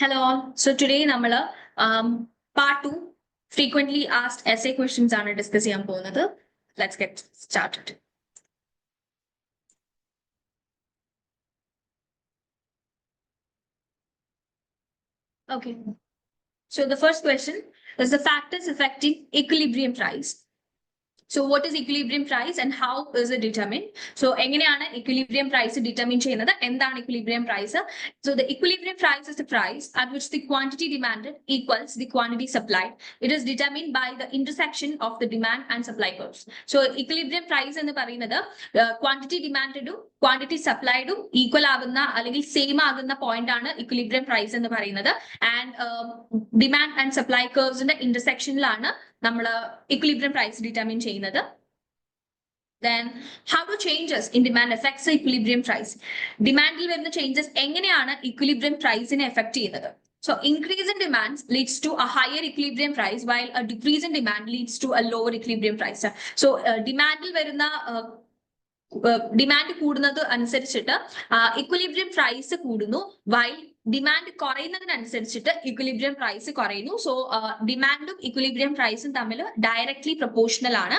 Hello all. So today namala part 2 frequently asked essay questions ആണ് discuss ചെയ്യാൻ പോകുന്നത്. Let's get started. Okay. So the first question is the factors affecting equilibrium price. So what is equilibrium price and how is it determined? So എങ്ങനെയാണ് equilibrium price determine ചെയ്യുന്നത്? എന്താണ് equilibrium price? So the equilibrium price is the price at which the quantity demanded equals the quantity supplied. It is determined by the intersection of the demand and supply curves. So equilibrium price എന്ന് പറയുന്നത് quantity demanded quantity supplied equal ആകുന്ന അല്ലെങ്കിൽ same ആകുന്ന point ആണ് equilibrium price എന്ന് പറയുന്നത്. And demand and supply curves ന്റെ ഇന്റർസെക്ഷനിലാണ് നമ്മൾ equilibrium price determine ചെയ്യുന്നത്. Then how do changes in demand affects the equilibrium price? Demandil വരുന്ന changes എങ്ങനെയാണ് equilibrium price നെ affect ചെയ്യുന്നത്? So increase in demand leads to a higher equilibrium price while a decrease in demand leads to a lower equilibrium price. So demandil വരുന്ന demand കൂടുന്നത് അനുസരിച്ചിട്ട് equilibrium price കൂടുന്നു while demand കുറയുന്നതിനനുസരിച്ചിട്ട് equilibrium price കുറയുന്നു. So ഡിമാൻഡും equilibrium പ്രൈസും തമ്മിൽ directly proportional ആണ്.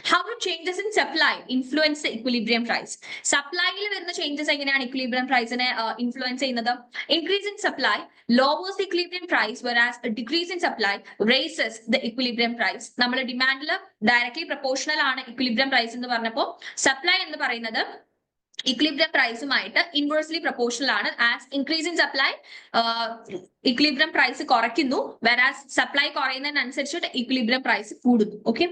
How do changes in supply influence equilibrium price? സപ്ലൈയിൽ വരുന്ന ചേഞ്ചസ് എങ്ങനെയാണ് ഇക്വിലിബ്രിയം പ്രൈസിനെ ഇൻഫ്ലുവൻസ് ചെയ്യുന്നത്? Increase in supply lowers the equilibrium price whereas a decrease in supply raises the equilibrium price. നമ്മൾ ഡിമാൻഡിൽ ഡയറക്ട്ലി പ്രൊപ്പോർഷണൽ ആണ് equilibrium price എന്ന് പറഞ്ഞപ്പോൾ സപ്ലൈ എന്ന് പറയുന്നത് ഇക്വിലിബ്രിയം പ്രൈസുമായിട്ട് ഇൻവേഴ്സ്ലി പ്രൊപ്പോർഷണൽ ആണ്. As increase in supply equilibrium price കുറയ്ക്കുന്നു, whereas സപ്ലൈ കുറയുന്നതിനനുസരിച്ചിട്ട് ഇക്വിലിബ്രിയം പ്രൈസ് കൂടുന്നു. Okay.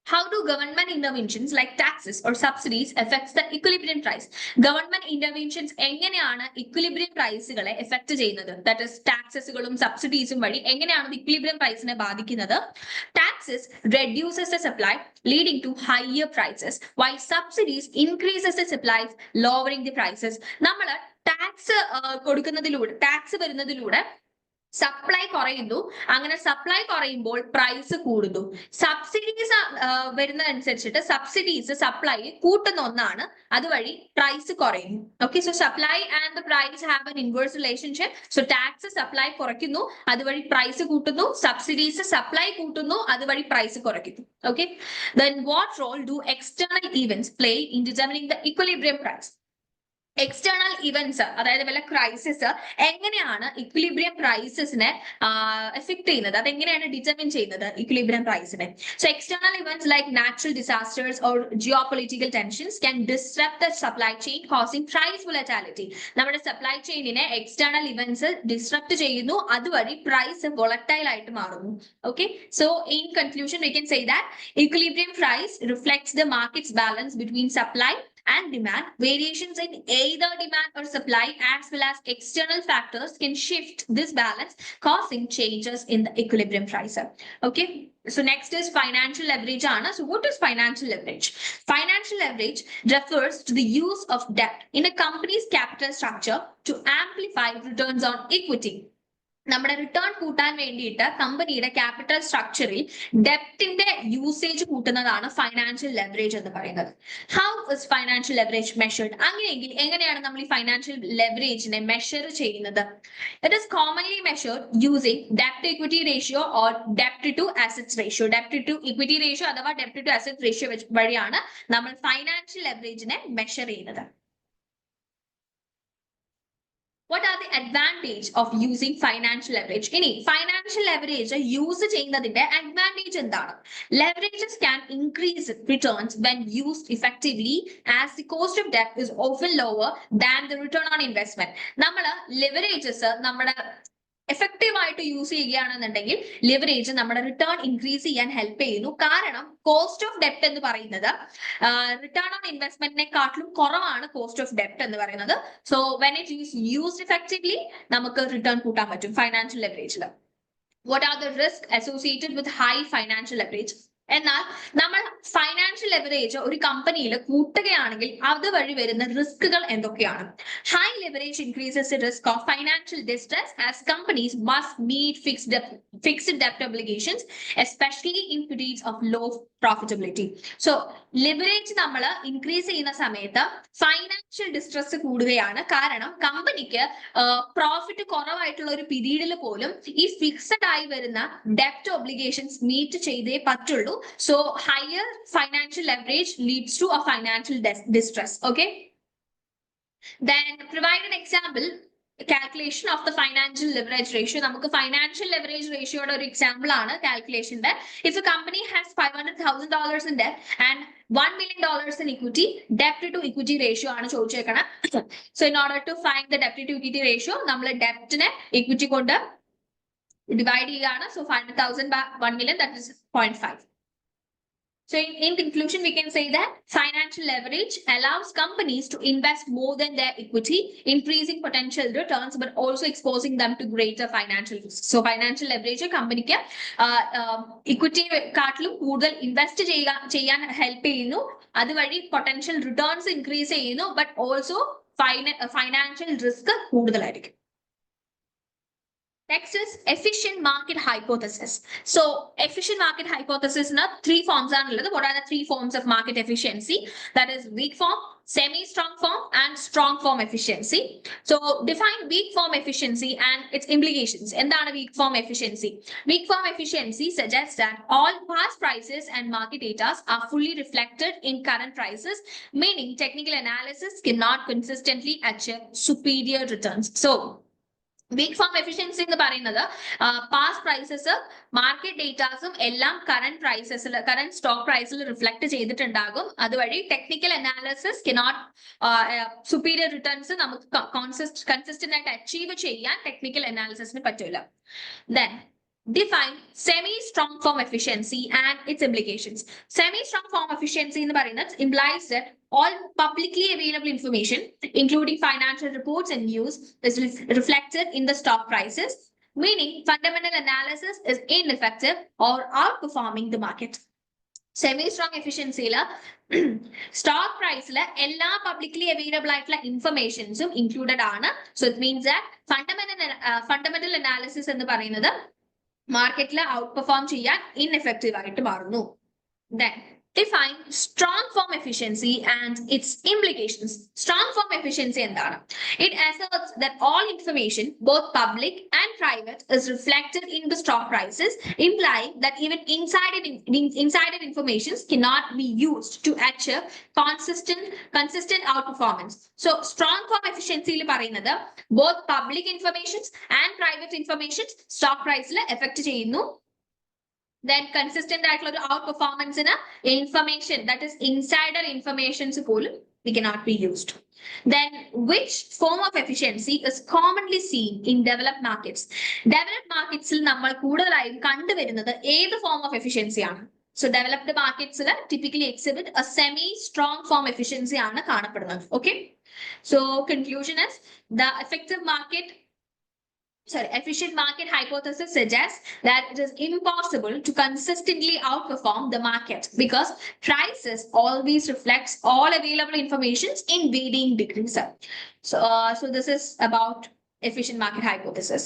How do government interventions like taxes or subsidies affects the equilibrium price? Government interventions എങ്ങനെയാണ് equilibrium പ്രൈസുകളെ എഫക്ട് ചെയ്യുന്നത്? That is taxesകളും സബ്സിഡീസും വഴി എങ്ങനെയാണ് equilibrium പ്രൈസിനെ ബാധിക്കുന്നത്? Taxes reduces the supply leading to higher prices while subsidies increases the supplies lowering the prices. നമ്മൾ tax കൊടുക്കുന്നതിലൂടെ tax വരുന്നതിലൂടെ supply കുറയുന്നു. അങ്ങനെ supply കുറയുമ്പോൾ price കൂടുന്നു. സബ്സിഡീസ് വരുന്നതനുസരിച്ചിട്ട് സബ്സിഡീസ് സപ്ലൈ കൂട്ടുന്ന ഒന്നാണ്, അതുവഴി പ്രൈസ് കുറയുന്നു. Okay. So supply and the price have an inverse relationship. So tax supply കുറയ്ക്കുന്നു, അതുവഴി പ്രൈസ് കൂട്ടുന്നു. സബ്സിഡീസ് സപ്ലൈ കൂട്ടുന്നു, അതുവഴി പ്രൈസ് കുറയ്ക്കുന്നു. Okay. Then what role do external events play in determining the equilibrium price? External events അതായത് വല്ല crisis എങ്ങനെയാണ് equilibrium പ്രൈസസിനെ effect ചെയ്യുന്നത്? അതെങ്ങനെയാണ് ഡിറ്റർമിൻ ചെയ്യുന്നത് ഇക്വിലിബ്രിയം പ്രൈസിനെ? So external events like natural disasters or geopolitical tensions can disrupt the supply chain causing price volatility. നമ്മുടെ supply ചെയിനിനെ external events disrupt ചെയ്യുന്നു, അതുവഴി പ്രൈസ് വൊളറ്റൈൽ ആയിട്ട് മാറുന്നു. Okay. So in conclusion we can say that equilibrium price reflects the market's balance between supply and demand. Variations in either demand or supply as well as external factors can shift this balance, causing changes in the equilibrium price. Okay. So next is financial leverage. So what is financial leverage? Financial leverage refers to the use of debt in a company's capital structure to amplify returns on equity. നമ്മുടെ return കൂട്ടാൻ വേണ്ടിയിട്ട് കമ്പനിയുടെ capital സ്ട്രക്ചറിൽ ഡെപ്റ്റിന്റെ usage കൂട്ടുന്നതാണ് financial leverage എന്ന് പറയുന്നത്. How is financial leverage measured? അങ്ങനെയെങ്കിൽ എങ്ങനെയാണ് നമ്മൾ ഈ ഫൈനാൻഷ്യൽ ലെവറേജിനെ മെഷർ ചെയ്യുന്നത്? It is commonly measured using ഡെപ്റ്റ് equity ratio or ഡെപ്റ്റ് to assets ratio. ഡെപ്റ്റ് to equity ratio അഥവാ ഡെപ്റ്റ് ടു അസറ്റ്സ് റേഷ്യോ വഴിയാണ് നമ്മൾ ഫൈനാൻഷ്യൽ ലെവറേജിനെ മെഷർ ചെയ്യുന്നത്. What are the advantage of using financial leverage? ഇനി financial leverage use ചെയ്യുന്നതിന്റെ advantage എന്താണ്? Leverages can increase returns when used effectively as the cost of debt is often lower than the return on investment. നമ്മൾ leverages നമ്മുടെ effective ആയിട്ട് use ചെയ്യുകയാണെന്നുണ്ടെങ്കിൽ leverage നമ്മുടെ return increase ചെയ്യാൻ help ചെയ്യുന്നു. കാരണം കോസ്റ്റ് ഓഫ് ഡെപ്റ്റ് എന്ന് പറയുന്നത് റിട്ടേൺ ഓൺ ഇൻവെസ്റ്റ്മെന്റിനെക്കാട്ടിലും കുറവാണ് കോസ്റ്റ് ഓഫ് ഡെപ്റ്റ് എന്ന് പറയുന്നത്. So when it is used effectively നമുക്ക് റിട്ടേൺ കൂട്ടാൻ പറ്റും financial ലെവറേജിൽ. What are the risks associated with high financial leverage? എന്നാൽ നമ്മൾ ഫൈനാൻഷ്യൽ ലെവറേജ് ഒരു കമ്പനിയിൽ കൂട്ടുകയാണെങ്കിൽ അതുവഴി വരുന്ന റിസ്കുകൾ എന്തൊക്കെയാണ്? High leverage increases the risk of financial distress as companies must meet fixed ഡെപ്റ്റ് obligations especially in periods of low profitability. So leverage നമ്മൾ ഇൻക്രീസ് ചെയ്യുന്ന സമയത്ത് ഫൈനാൻഷ്യൽ ഡിസ്ട്രസ് കൂടുകയാണ്. കാരണം കമ്പനിക്ക് പ്രോഫിറ്റ് കുറവായിട്ടുള്ള ഒരു പീരീഡിൽ പോലും ഈ ഫിക്സഡ് ആയി വരുന്ന ഡെപ്റ്റ് ഒബ്ലിഗേഷൻസ് മീറ്റ് ചെയ്തേ പറ്റുള്ളൂ. So higher financial leverage leads to a financial distress. Okay. Then provide an example. Calculation of the financial leverage ratio. നമുക്ക് financial leverage ratio യുടെ ഒരു example ആണ് calculation. If a company has $500,000 in debt and $1 million in equity, debt to equity ratio ആണ് ചോദിച്ചേക്കണം. So in order to find the debt to equity ratio, നമ്മൾ ഡെപ്റ്റിനെ equity കൊണ്ട് divide ചെയ്യാണ്. So 500,000 by 1 million, that is 0.5. So in conclusion, we can say that financial leverage allows companies to invest more than their equity, increasing potential returns, but also exposing them to greater financial risks. So financial leverage company equity കാട്ടിലും കൂടുതൽ invest ചെയ്യാൻ help ചെയ്യുന്നു. അതുവഴി potential returns increase ചെയ്യുന്നു, but also financial risk കൂടുതലായിരിക്കും. Next is efficient market hypothesis. So efficient market hypothesis na three forms are. What are the three forms of market efficiency? That is weak form, semi-strong form, and strong form efficiency. So define weak form efficiency and its implications. And that weak form efficiency. Weak form efficiency suggests that all past prices and market data are fully reflected in current prices, meaning technical analysis cannot consistently achieve superior returns. So weak form efficiency എന്ന് പറയുന്നത് past prices market ഡേറ്റാസും എല്ലാം current stock പ്രൈസിൽ reflect ചെയ്തിട്ടുണ്ടാകും. അതുവഴി technical analysis cannot superior returns നമുക്ക് consistent ആയിട്ട് achieve ചെയ്യാൻ technical അനാലിസിസിന് പറ്റില്ല. Then define semi-strong form efficiency and its implications. Semi-strong form efficiency in the പറയുന്നത് implies that all publicly available information, including financial reports and news, is reflected in the stock prices, meaning fundamental analysis is ineffective or outperforming the market. Semi-strong efficiency stock price എല്ലാ publicly available ആയിട്ടുള്ള ഇൻഫർമേഷൻസും included ആണ്. So it means that fundamental analysis എന്ന് പറയുന്നത് മാർക്കറ്റിൽ ഔട്ട്പെർഫോം ചെയ്യാൻ ineffective ആയിട്ട് മാറുന്നു. Then define strong form efficiency and its implications. Strong form efficiency എന്താണ്? It asserts that all information, both public and private, is reflected in the stock prices, implying that even insider information cannot be used to achieve consistent outperformance. So strong form efficiency പറയുന്നത് both public information and private information stock price affect ചെയ്യുന്നു. Then consistent ആയിട്ടുള്ള outperformance in information, that is insider informations we cannot be used. Then which form of efficiency is commonly seen in developed markets? Developed markets നമ്മൾ കൂടുതലായും കണ്ടുവരുന്നത് ഏത് form of efficiency ആണ്? So developed markets typically exhibit a semi-strong form efficiency ആണ് കാണപ്പെടുന്നത്. Okay. So conclusion is the efficient market hypothesis suggests that it is impossible to consistently outperform the market because prices always reflects all available information in varying degrees. So this is about efficient market hypothesis.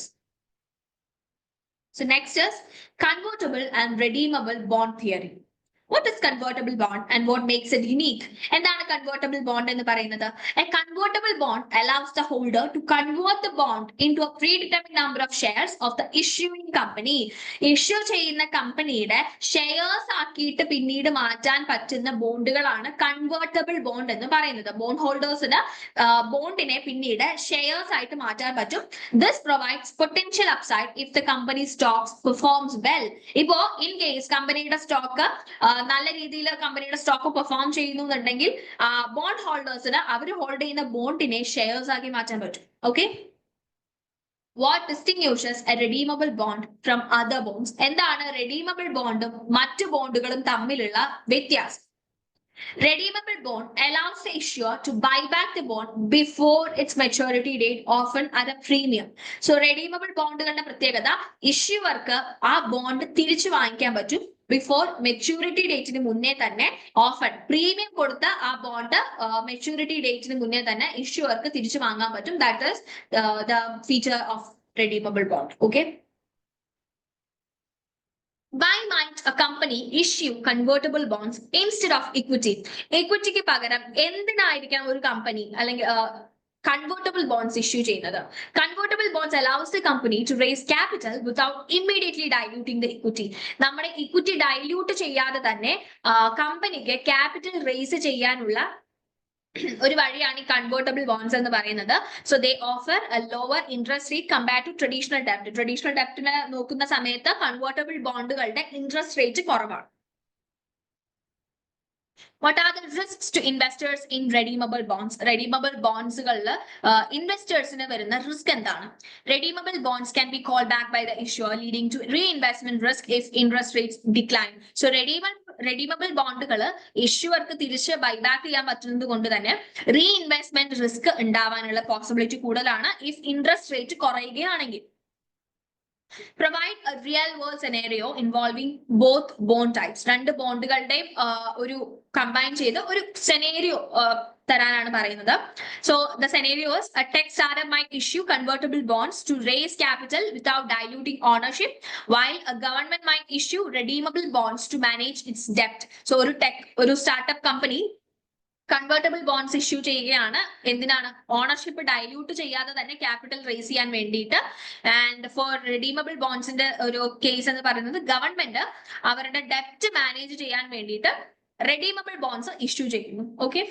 So next is convertible and redeemable bond theory. What is convertible bond and what makes it unique? എന്താണ് convertible bond എന്ന് പറയുന്നത്? A convertible bond allows the holder to convert the bond into a predetermined number of shares of the issuing company. Issue ചെയ്യുന്ന കമ്പനിയുടെ shares ആക്കിയിട്ട് പിന്നീട് മാറ്റാൻ പറ്റുന്ന ബോണ്ടുകളാണ് convertible bond എന്ന് പറയുന്നത്. ബോണ്ട് ഹോൾഡേഴ്സിന് ബോണ്ടിനെ പിന്നീട് ഷെയർസ് ആയിട്ട് മാറ്റാൻ പറ്റും. This provides potential upside if the company's stocks performs well. ഇപ്പോ in case കമ്പനിയുടെ സ്റ്റോക്ക് നല്ല രീതിയിൽ കമ്പനിയുടെ സ്റ്റോക്ക് പെർഫോം ചെയ്യുന്നു എന്നുണ്ടെങ്കിൽ ബോണ്ട് ഹോൾഡേഴ്സിന് അവർ ഹോൾഡ് ചെയ്യുന്ന ബോണ്ടിനെ ഷെയർസ് ആക്കി മാറ്റാൻ പറ്റും. Okay. What distinguishes a redeemable bond from other bonds? എന്താണ് redeemable bondും മറ്റു ബോണ്ടുകളും തമ്മിലുള്ള വ്യത്യാസം? Redeemable bond allows the issuer to buy back the bond before its maturity date, often at a premium. So redeemable bondകളുടെ പ്രത്യേകത ഇഷ്യൂവർക്ക് ആ bond തിരിച്ചു വാങ്ങിക്കാൻ പറ്റും before maturity ഡേറ്റിന് മുന്നേ തന്നെ ഓഫൺ പ്രീമിയം കൊടുത്ത ആ ബോണ്ട് മെച്യൂരിറ്റി ഡേറ്റിന് മുന്നേ തന്നെ ഇഷ്യൂവർക്ക് തിരിച്ചു വാങ്ങാൻ പറ്റും. That is the feature of redeemable bond. Okay. Why might a company issue convertible bonds instead of equity? Equity ക്ക് പകരം എന്തിനായിരിക്കാം ഒരു കമ്പനി അല്ലെങ്കിൽ convertible bonds issue ചെയ്യുന്നത്? Convertible bonds allows the company to raise capital without immediately diluting the equity. നമ്മുടെ equity dilute ചെയ്യാതെ തന്നെ കമ്പനിക്ക് capital raise ചെയ്യാനുള്ള ഒരു വഴിയാണ് ഈ കൺവേർട്ടബിൾ ബോൺസ് എന്ന് പറയുന്നത്. So they offer a lower interest rate compared to traditional ഡെപ്റ്റ്. ട്രഡീഷണൽ ഡെപ്റ്റിനെ നോക്കുന്ന സമയത്ത് കൺവേർട്ടബിൾ ബോണ്ടുകളുടെ ഇൻട്രസ്റ്റ് റേറ്റ് കുറവാണ്. What are the risks to investors in redeemable bonds? Redeemable bondsകളിൽ ഇൻവെസ്റ്റേഴ്സിന് വരുന്ന റിസ്ക് എന്താണ്? Redeemable bonds can be called back by the issuer, leading to reinvestment risk if interest rates decline. So redeemable ബോണ്ടുകൾ ഇഷ്യൂവർക്ക് തിരിച്ച് buyback ചെയ്യാൻ പറ്റുന്നത് കൊണ്ട് തന്നെ reinvestment risk ഉണ്ടാവാനുള്ള possibility കൂടുതലാണ് ഇഫ് ഇൻട്രസ്റ്റ് റേറ്റ് കുറയുകയാണെങ്കിൽ. Provide a real world scenario involving both bond types. രണ്ട് ബോണ്ടുകളുടെയും ഒരു കമ്പൈൻ ചെയ്ത് ഒരു സെനേറിയോ തരാനാണ് പറയുന്നത്. So the scenario is a tech startup might issue convertible bonds to raise capital without diluting ownership, while a government might issue redeemable bonds to manage its debt. So ഒരു startup company convertible bonds issue ചെയ്യുകയാണ്. എന്തിനാണ്? Ownership dilute ചെയ്യാതെ തന്നെ capital raise ചെയ്യാൻ വേണ്ടിയിട്ട്. And four redeemable ബോൺസിന്റെ ഒരു case എന്ന് പറയുന്നത് ഗവൺമെന്റ് അവരുടെ ഡെപ്റ്റ് മാനേജ് ചെയ്യാൻ വേണ്ടിയിട്ട് redeemable bonds issue ചെയ്യുന്നു. Okay.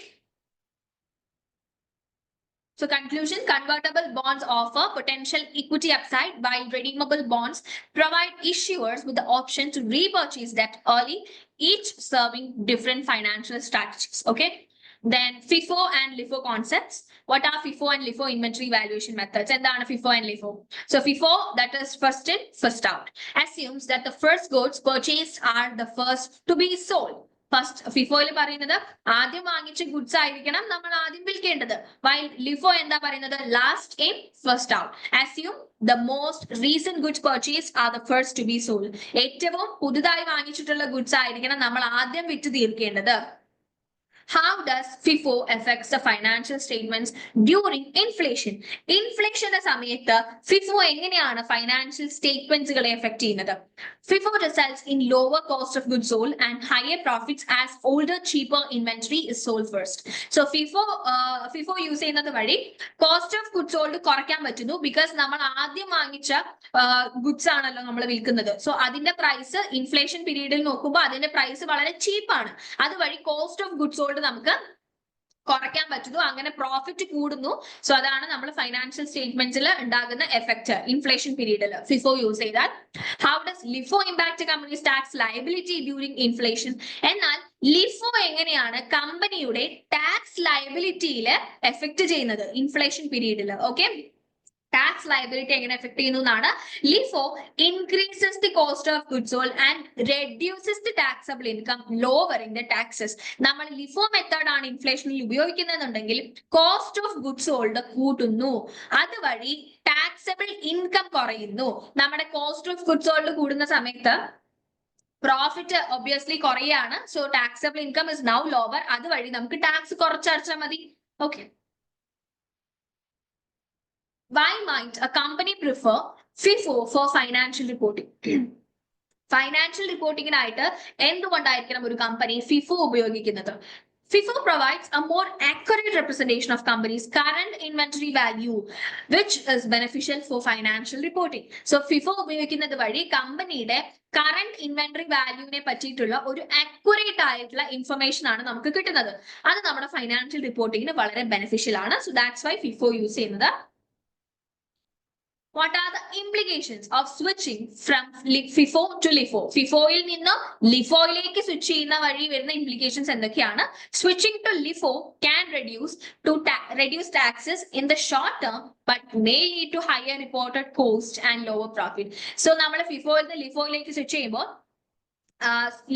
So conclusion, convertible bonds offer potential equity upside, while redeemable bonds provide issuers with the option to repurchase debt early, each serving different financial strategies. Okay. Then FIFO and LIFO concepts. What are FIFO and LIFO inventory valuation methods? And then FIFO and LIFO. So FIFO, that is first in, first out, assumes that the first goods purchased are the first to be sold. First ഫിഫോയിൽ പറയുന്നത് ആദ്യം വാങ്ങിച്ച goods ആയിരിക്കണം നമ്മൾ ആദ്യം വിൽക്കേണ്ടത്. While LIFO എന്താ പറയുന്നത്? Last in first out. Assume the most recent goods purchase are the first to be sold. ഏറ്റവും പുതുതായി വാങ്ങിച്ചിട്ടുള്ള ഗുഡ്സ് ആയിരിക്കണം നമ്മൾ ആദ്യം വിറ്റ് തീർക്കേണ്ടത്. How does FIFO affects the financial statements during inflation? ഇൻഫ്ലേഷന്റെ സമയത്ത് FIFO എങ്ങനെയാണ് ഫൈനാൻഷ്യൽ സ്റ്റേറ്റ്മെന്റ്സുകളെ എഫക്ട് ചെയ്യുന്നത്? FIFO results in lower cost of goods sold and higher profits as older, cheaper inventory is sold first. So FIFO use ചെയ്യുന്നത് വഴി cost of goods sold കുറയ്ക്കാൻ പറ്റുന്നു. Because നമ്മൾ ആദ്യം വാങ്ങിച്ച ഗുഡ്സ് ആണല്ലോ നമ്മൾ വിൽക്കുന്നത്. സോ അതിന്റെ പ്രൈസ് ഇൻഫ്ലേഷൻ പീരീഡിൽ നോക്കുമ്പോൾ അതിന്റെ പ്രൈസ് വളരെ ചീപ്പാണ്. അതുവഴി കോസ്റ്റ് ഓഫ് ഗുഡ്സ് സോൾഡ് നമുക്ക് കുറയ്ക്കാൻ പറ്റുന്നു. അങ്ങനെ പ്രോഫിറ്റ് കൂടുന്നു. സോ അതാണ് നമ്മൾ ഫൈനാൻഷ്യൽ സ്റ്റേറ്റ്മെന്റ്സിൽ ഉണ്ടാകുന്ന എഫക്ട് ഇൻഫ്ലേഷൻ പീരീഡിൽ ഫിഫോ യൂസ് ചെയ്താൽ. How does LIFO impact companies tax liability during inflation? എന്നാൽ ലിഫോ എങ്ങനെയാണ് കമ്പനിയുടെ ടാക്സ് ലയബിലിറ്റിയിൽ എഫക്ട് ചെയ്യുന്നത് ഇൻഫ്ലേഷൻ പീരീഡിൽ? ഓക്കെ, ടാക്സ് ലയബിലിറ്റി എങ്ങനെ എഫക്ട് ചെയ്യുന്നു എന്നാണ്. LIFO increases the cost of goods sold and reduces the taxable income, lowering the taxes. നമ്മൾ LIFO method ആണ് ഇൻഫ്ലേഷനിൽ ഉപയോഗിക്കുന്നതെന്നുണ്ടെങ്കിൽ കോസ്റ്റ് ഓഫ് ഗുഡ്സ് സോൾഡ് കൂട്ടുന്നു. അതുവഴി ടാക്സബിൾ ഇൻകം കുറയുന്നു. നമ്മുടെ കോസ്റ്റ് ഓഫ് ഗുഡ്സ് സോൾഡ് കൂടുന്ന സമയത്ത് പ്രോഫിറ്റ് ഒബ്വിയസ്ലി കുറയാണ്. So taxable income is now lower. അതുവഴി നമുക്ക് ടാക്സ് കുറച്ചടച്ചാൽ മതി. Okay. Why might a company prefer FIFO for financial reporting? Financial റിപ്പോർട്ടിങ്ങിനായിട്ട് എന്തുകൊണ്ടായിരിക്കണം ഒരു കമ്പനി ഫിഫോ ഉപയോഗിക്കുന്നത്? FIFO provides a more accurate representation of company's current inventory value, which is beneficial for financial reporting. So FIFO ഉപയോഗിക്കുന്നത് വഴി കമ്പനിയുടെ current inventory വാല്യൂവിനെ പറ്റിയിട്ടുള്ള ഒരു accurate ആയിട്ടുള്ള ഇൻഫർമേഷൻ ആണ് നമുക്ക് കിട്ടുന്നത്. അത് നമ്മുടെ ഫൈനാൻഷ്യൽ റിപ്പോർട്ടിങ്ങിന് വളരെ ബെനിഫിഷ്യൽ ആണ്. So that's why FIFO use ചെയ്യുന്നത്. What are the implications of switching from FIFO to LIFO? FIFOയിൽ നിന്ന് LIFOയിലേക്ക് സ്വിച്ച് ചെയ്യുന്ന വഴി വരുന്ന implications എന്തൊക്കെയാണ്? Switching to LIFO can reduce taxes in the short term, but may lead to higher reported cost and lower profit. So നമ്മൾ FIFOയിൽ നിന്ന് LIFOയിലേക്ക് switch ചെയ്യുമ്പോൾ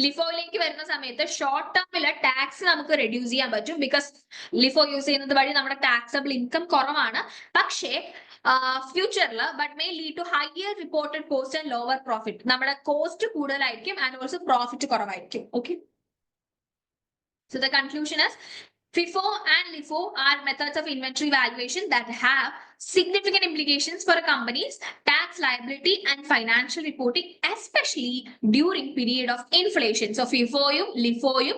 ലിഫോയിലേക്ക് വരുന്ന സമയത്ത് ഷോർട്ട് ടേമില് ടാക്സ് നമുക്ക് റെഡ്യൂസ് ചെയ്യാൻ പറ്റും ബിക്കോസ് ലിഫോ യൂസ് ചെയ്യുന്നത് വഴി നമ്മുടെ ടാക്സബിൾ ഇൻകം കുറവാണ്. പക്ഷേ ഫ്യൂച്ചറിൽ but may lead to higher reported cost and lower profit. നമ്മുടെ കോസ്റ്റ് കൂടുതലായിരിക്കും ആൻഡ് ഓൾസോ പ്രോഫിറ്റ് കുറവായിരിക്കും. Okay, so the conclusion is FIFO and LIFO are methods of inventory valuation that have significant implications for a company's tax liability and financial reporting, especially during period of inflation. So FIFOയും LIFOയും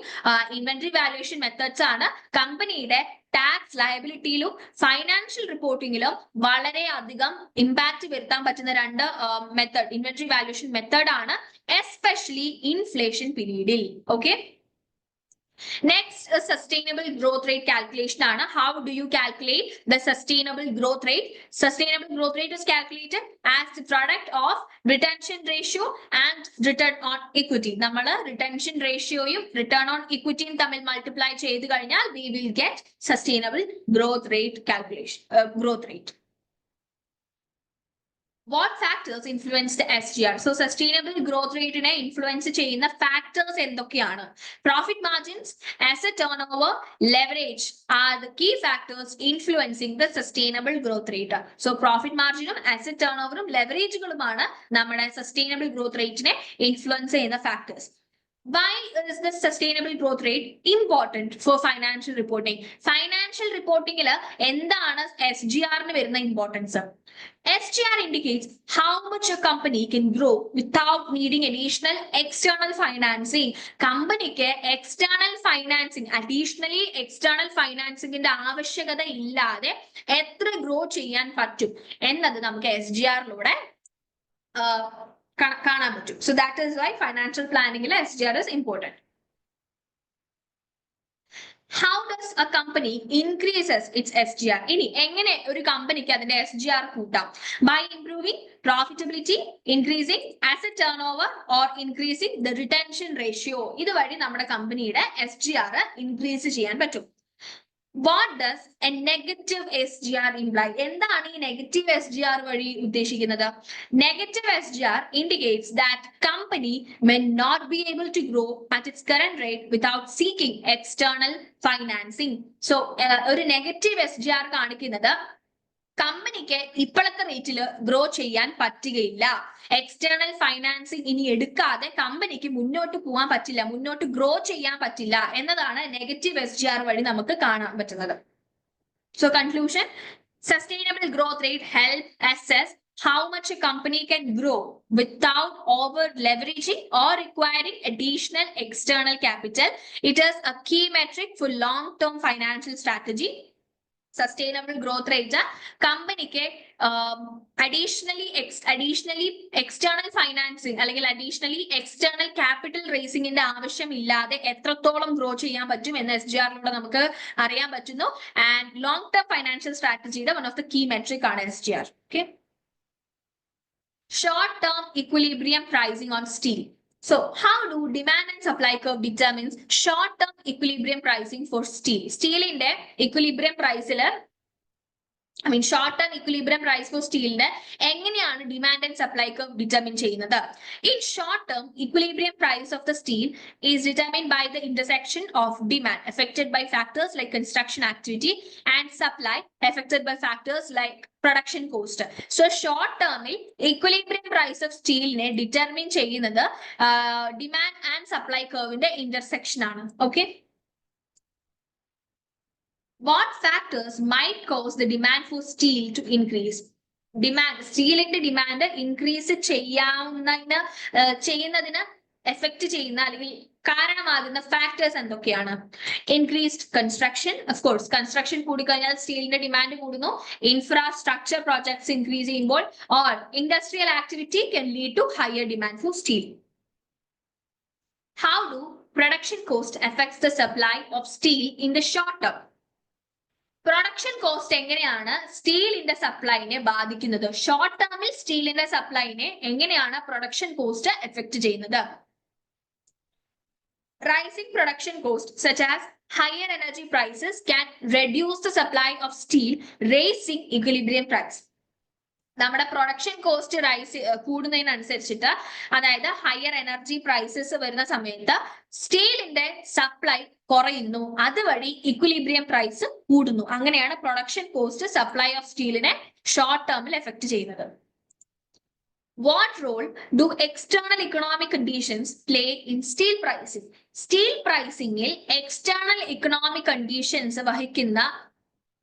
inventory valuation methods ആണ് കമ്പനിയുടെ tax ലയബിലിറ്റിയിലും financial റിപ്പോർട്ടിങ്ങിലും വളരെയധികം impact വരുത്താൻ പറ്റുന്ന രണ്ട് method inventory valuation method ആണ്, especially inflation പീരീഡിൽ. Okay, next sustainable growth rate calculation ആണ്. How do you calculate the sustainable growth rate? Sustainable growth rate is calculated as the product of retention ratio and return on equity. നമ്മൾ retention ratioയും return on equityയും തമ്മിൽ multiply ചെയ്ത് കഴിഞ്ഞാൽ we will get sustainable growth rate calculation, growth rate. What factors influence the SGR? So sustainable growth rate നെ influence ചെയ്യുന്ന factors എന്തൊക്കെയാണ്? Profit margins, asset turnover, leverage are the key factors influencing the sustainable growth rate. So profit marginum, asset turnoverും ലെവറേജുകളുമാണ് നമ്മുടെ sustainable growth rate നെ influence ചെയ്യുന്ന factors. Why is the sustainable growth rate important for financial reporting? Financial reporting ൽ എന്താണ് SGR ന് വരുന്ന importance? SGR indicates how much a company can grow without needing additional external financing. കമ്പനിക്ക് external financing, additionally external financing ന്റെ ആവശ്യകത ഇല്ലാതെ എത്ര grow ചെയ്യാൻ പറ്റും എന്നത് നമുക്ക് SGR ലൂടെ കാണാൻ പറ്റും. So that is why financial planning ൽ SGR is important. How does a company increases its SGR? ഇനി എങ്ങനെ ഒരു കമ്പനിക്ക് അതിന്റെ SGR കൂട്ടാം? By improving profitability, increasing asset turnover or increasing the retention ratio. ഇതുവഴി നമ്മുടെ കമ്പനിയുടെ SGR increase ചെയ്യാൻ പറ്റും. What does a negative SGR imply? എന്താണ് ഈ നെഗറ്റീവ് SGR വഴി ഉദ്ദേശിക്കുന്നത്? Negative SGR indicates that company may not be able to grow at its current rate without seeking external financing. So ഒരു നെഗറ്റീവ് SGR കാണിക്കുന്നത് കമ്പനിക്ക് ഇപ്പോഴത്തെ റേറ്റിൽ ഗ്രോ ചെയ്യാൻ പറ്റുകയില്ല, എക്സ്റ്റേണൽ ഫൈനാൻസിങ് ഇനി എടുക്കാതെ കമ്പനിക്ക് മുന്നോട്ട് പോകാൻ പറ്റില്ല, മുന്നോട്ട് ഗ്രോ ചെയ്യാൻ പറ്റില്ല എന്നതാണ് നെഗറ്റീവ് SGR വഴി നമുക്ക് കാണാൻ പറ്റുന്നത്. So conclusion, sustainable growth rate help assess how much a company can grow without over leveraging or requiring additional external capital. It is a key metric for long term financial strategy. Sustainable growth rate കമ്പനിക്ക് additionally external financing അല്ലെങ്കിൽ additionally external capital റേസിംഗിന്റെ ആവശ്യമില്ലാതെ എത്രത്തോളം grow ചെയ്യാൻ പറ്റും എന്ന് SGR ലൂടെ നമുക്ക് അറിയാൻ പറ്റുന്നു. ആൻഡ് ലോങ് ടേം ഫൈനാൻഷ്യൽ സ്ട്രാറ്റജിയുടെ one of the key metric ആണ് SGR. Okay, short term equilibrium pricing on steel. So how do demand and supply curve determines short-term equilibrium pricing for steel? Steel in the equilibrium price short-term equilibrium price for steel എങ്ങനെയാണ് demand and supply curve determine ചെയ്യുന്നത്? In short term, equilibrium price of the steel is determined by the intersection of demand affected by factors like construction activity and supply affected by factors like production cost. So short term equilibrium price of steel ne determine ചെയ്യുന്നത് demand and supply curve ന്റെ intersection ആണ്. Okay, what factors might cause the demand for steel to increase? സ്റ്റീലിന്റെ demand increase ചെയ്യുന്നതിന് affect ചെയ്യുന്ന അല്ലെങ്കിൽ കാരണമാകുന്ന factors എന്തൊക്കെയാണ്? Increased construction, of course construction കൂടിക്കഴിഞ്ഞാൽ സ്റ്റീലിന്റെ ഡിമാൻഡ് കൂടുന്നു. ഇൻഫ്രാസ്ട്രക്ചർ പ്രോജക്ട്സ് ഇൻക്രീസ് ചെയ്യുമ്പോൾ or industrial activity can lead to higher demand for steel. How do production cost affects the supply of steel in the short term? Production cost എങ്ങനെയാണ് സ്റ്റീലിന്റെ സപ്ലൈനെ ബാധിക്കുന്നത്? Short ടേമിൽ സ്റ്റീലിന്റെ സപ്ലൈനെ എങ്ങനെയാണ് പ്രൊഡക്ഷൻ കോസ്റ്റ് എഫക്ട് ചെയ്യുന്നത്? Rising production costs such as higher energy prices can reduce the supply of steel, raising equilibrium price. നമ്മുടെ production cost rice കൂടുന്നതിനനുസരിച്ചിട്ട്, അതായത് higher energy prices വരുന്ന സമയത്ത് സ്റ്റീലിന്റെ സപ്ലൈ കുറയുന്നു, അതുവഴി ഇക്വിലിബ്രിയം പ്രൈസ് കൂടുന്നു. അങ്ങനെയാണ് പ്രൊഡക്ഷൻ കോസ്റ്റ് സപ്ലൈ ഓഫ് സ്റ്റീലിനെ ഷോർട്ട് ടേമിൽ എഫക്ട് ചെയ്യുന്നത്. What role do external economic conditions play in steel pricing? Steel pricing il external economic conditions വഹിക്കുന്ന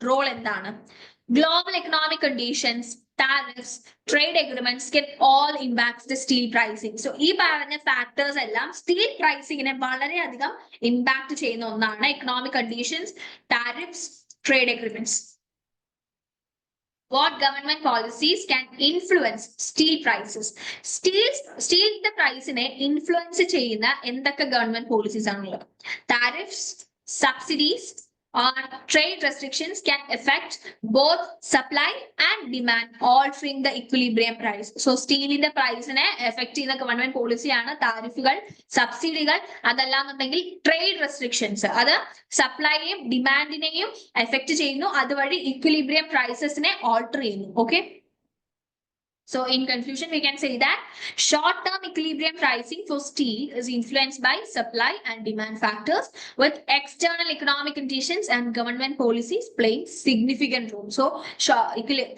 റോൾ എന്താണ്? Global economic conditions, tariffs, trade agreements can all impact the steel pricing. So ഈ പറഞ്ഞ factors എല്ലാം steel പ്രൈസിങ്ങിനെ വളരെയധികം impact ചെയ്യുന്ന ഒന്നാണ്. Economic conditions, tariffs, trade agreements. What government policies can influence steel prices? സ്റ്റീലിന്റെ പ്രൈസിനെ influence ചെയ്യുന്ന എന്തൊക്കെ ഗവൺമെന്റ് പോളിസീസ് ആണുള്ളത്? Tariffs, subsidies, or trade restrictions can affect both supply and demand, altering the equilibrium price. So steel in the price ne affect ചെയ്യുന്ന government പോളിസിയാണ് താരിഫുകൾ, സബ്സിഡികൾ, അതല്ലാന്നുണ്ടെങ്കിൽ trade restrictions. അത് സപ്ലൈയെയും ഡിമാൻഡിനെയും effect ചെയ്യുന്നു, അതുവഴി ഇക്വിലിബ്രിയം പ്രൈസസിനെ ഓൾട്ടർ ചെയ്യുന്നു. Okay, so in conclusion we can say that short term equilibrium pricing for steel is influenced by supply and demand factors, with external economic conditions and government policies playing significant role. So